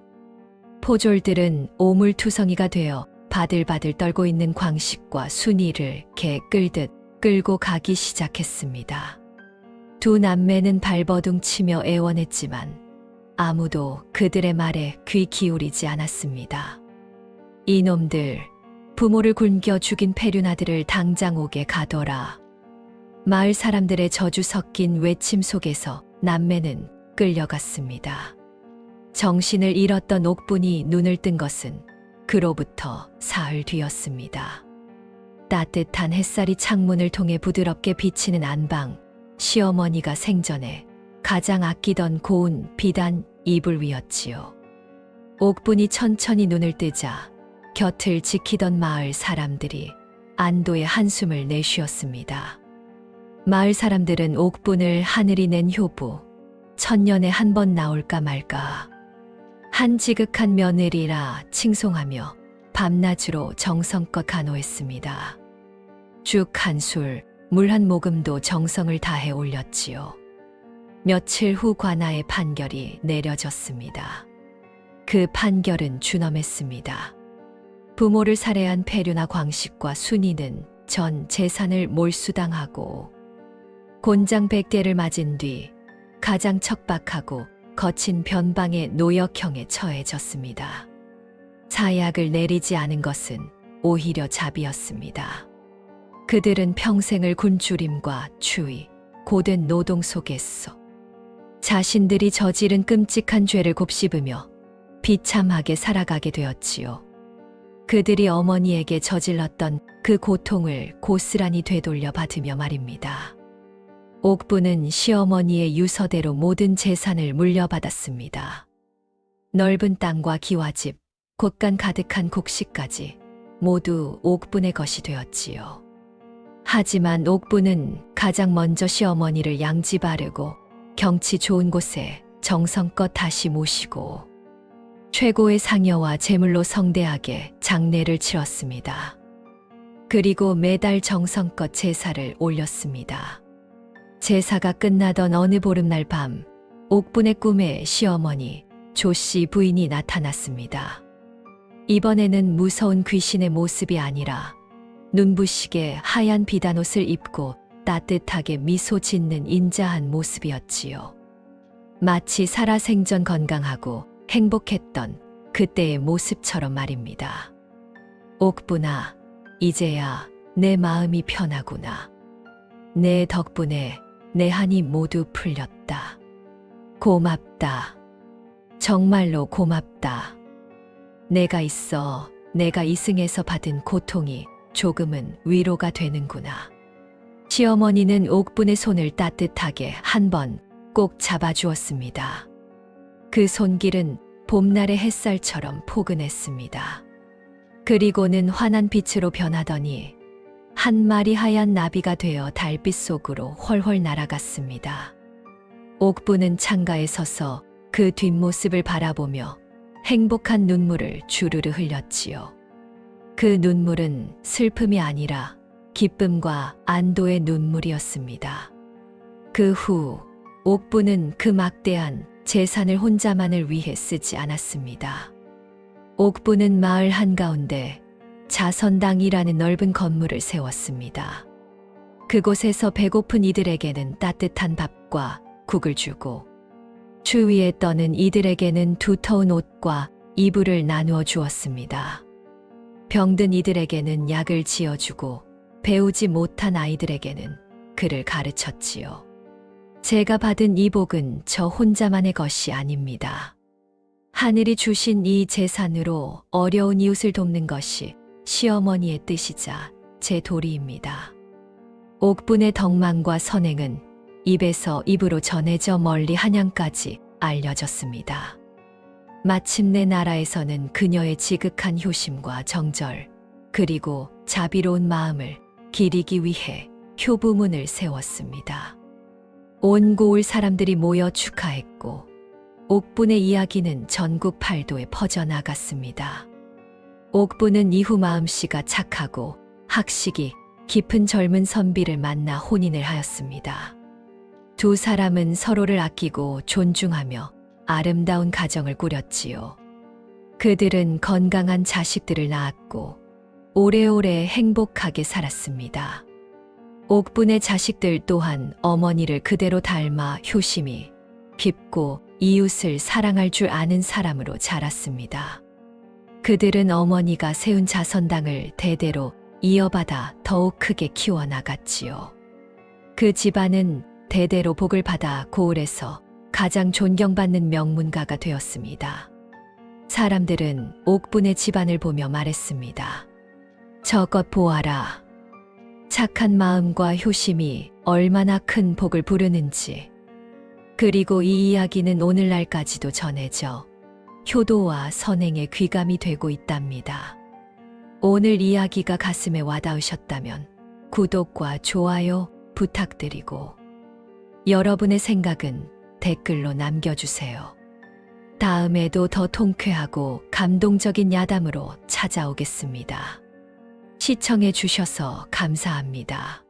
포졸들은 오물투성이가 되어 바들바들 떨고 있는 광식과 순이를 개 끌듯 끌고 가기 시작했습니다. 두 남매는 발버둥 치며 애원했지만 아무도 그들의 말에 귀 기울이지 않았습니다. 이놈들, 부모를 굶겨 죽인 패륜아들을 당장 옥에 가둬라. 마을 사람들의 저주 섞인 외침 속에서 남매는 끌려갔습니다. 정신을 잃었던 옥분이 눈을 뜬 것은 그로부터 사흘 뒤였습니다. 따뜻한 햇살이 창문을 통해 부드럽게 비치는 안방, 시어머니가 생전에 가장 아끼던 고운 비단 이불 위였지요. 옥분이 천천히 눈을 뜨자 곁을 지키던 마을 사람들이 안도의 한숨을 내쉬었습니다. 마을 사람들은 옥분을 하늘이 낸 효부, 천년에 한 번 나올까 말까 한 지극한 며느리라 칭송하며 밤낮으로 정성껏 간호했습니다. 죽 한 술, 물 한 모금도 정성을 다해 올렸지요. 며칠 후 관아의 판결이 내려졌습니다. 그 판결은 준엄했습니다. 부모를 살해한 패륜아 광식과 순이는 전 재산을 몰수당하고 곤장 100대를 맞은 뒤 가장 척박하고 거친 변방의 노역형에 처해졌습니다. 사약을 내리지 않은 것은 오히려 자비였습니다. 그들은 평생을 굶주림과 추위, 고된 노동 속에서 자신들이 저지른 끔찍한 죄를 곱씹으며 비참하게 살아가게 되었지요. 그들이 어머니에게 저질렀던 그 고통을 고스란히 되돌려 받으며 말입니다. 옥분은 시어머니의 유서대로 모든 재산을 물려받았습니다. 넓은 땅과 기와집, 곳간 가득한 곡식까지 모두 옥분의 것이 되었지요. 하지만 옥분은 가장 먼저 시어머니를 양지 바르고 경치 좋은 곳에 정성껏 다시 모시고 최고의 상여와 제물로 성대하게 장례를 치렀습니다. 그리고 매달 정성껏 제사를 올렸습니다. 제사가 끝나던 어느 보름날 밤, 옥분의 꿈에 시어머니 조씨 부인이 나타났습니다. 이번에는 무서운 귀신의 모습이 아니라 눈부시게 하얀 비단옷을 입고 따뜻하게 미소 짓는 인자한 모습이었지요. 마치 살아생전 건강하고 행복했던 그때의 모습처럼 말입니다. 옥분아, 이제야 내 마음이 편하구나. 내 덕분에 내 한이 모두 풀렸다. 고맙다. 정말로 고맙다. 내가 있어 내가 이승에서 받은 고통이 조금은 위로가 되는구나. 시어머니는 옥분의 손을 따뜻하게 한 번 꼭 잡아주었습니다. 그 손길은 봄날의 햇살처럼 포근했습니다. 그리고는 환한 빛으로 변하더니 한 마리 하얀 나비가 되어 달빛 속으로 훨훨 날아갔습니다. 옥분은 창가에 서서 그 뒷모습을 바라보며 행복한 눈물을 주르르 흘렸지요. 그 눈물은 슬픔이 아니라 기쁨과 안도의 눈물이었습니다. 그 후 옥분은 그 막대한 재산을 혼자만을 위해 쓰지 않았습니다. 옥분은 마을 한가운데 자선당이라는 넓은 건물을 세웠습니다. 그곳에서 배고픈 이들에게는 따뜻한 밥과 국을 주고 추위에 떠는 이들에게는 두터운 옷과 이불을 나누어 주었습니다. 병든 이들에게는 약을 지어주고 배우지 못한 아이들에게는 글을 가르쳤지요. 제가 받은 이 복은 저 혼자만의 것이 아닙니다. 하늘이 주신 이 재산으로 어려운 이웃을 돕는 것이 시어머니의 뜻이자 제 도리입니다. 옥분의 덕망과 선행은 입에서 입으로 전해져 멀리 한양까지 알려졌습니다. 마침내 나라에서는 그녀의 지극한 효심과 정절, 그리고 자비로운 마음을 기리기 위해 효부문을 세웠습니다. 온 고을 사람들이 모여 축하했고 옥분의 이야기는 전국 팔도에 퍼져나갔습니다. 옥분은 이후 마음씨가 착하고 학식이 깊은 젊은 선비를 만나 혼인을 하였습니다. 두 사람은 서로를 아끼고 존중하며 아름다운 가정을 꾸렸지요. 그들은 건강한 자식들을 낳았고 오래오래 행복하게 살았습니다. 옥분의 자식들 또한 어머니를 그대로 닮아 효심이 깊고 이웃을 사랑할 줄 아는 사람으로 자랐습니다. 그들은 어머니가 세운 자선당을 대대로 이어받아 더욱 크게 키워나갔지요. 그 집안은 대대로 복을 받아 고을에서 가장 존경받는 명문가가 되었습니다. 사람들은 옥분의 집안을 보며 말했습니다. 저것 보아라. 착한 마음과 효심이 얼마나 큰 복을 부르는지. 그리고 이 이야기는 오늘날까지도 전해져 효도와 선행의 귀감이 되고 있답니다. 오늘 이야기가 가슴에 와닿으셨다면 구독과 좋아요 부탁드리고 여러분의 생각은 댓글로 남겨주세요. 다음에도 더 통쾌하고 감동적인 야담으로 찾아오겠습니다. 시청해 주셔서 감사합니다.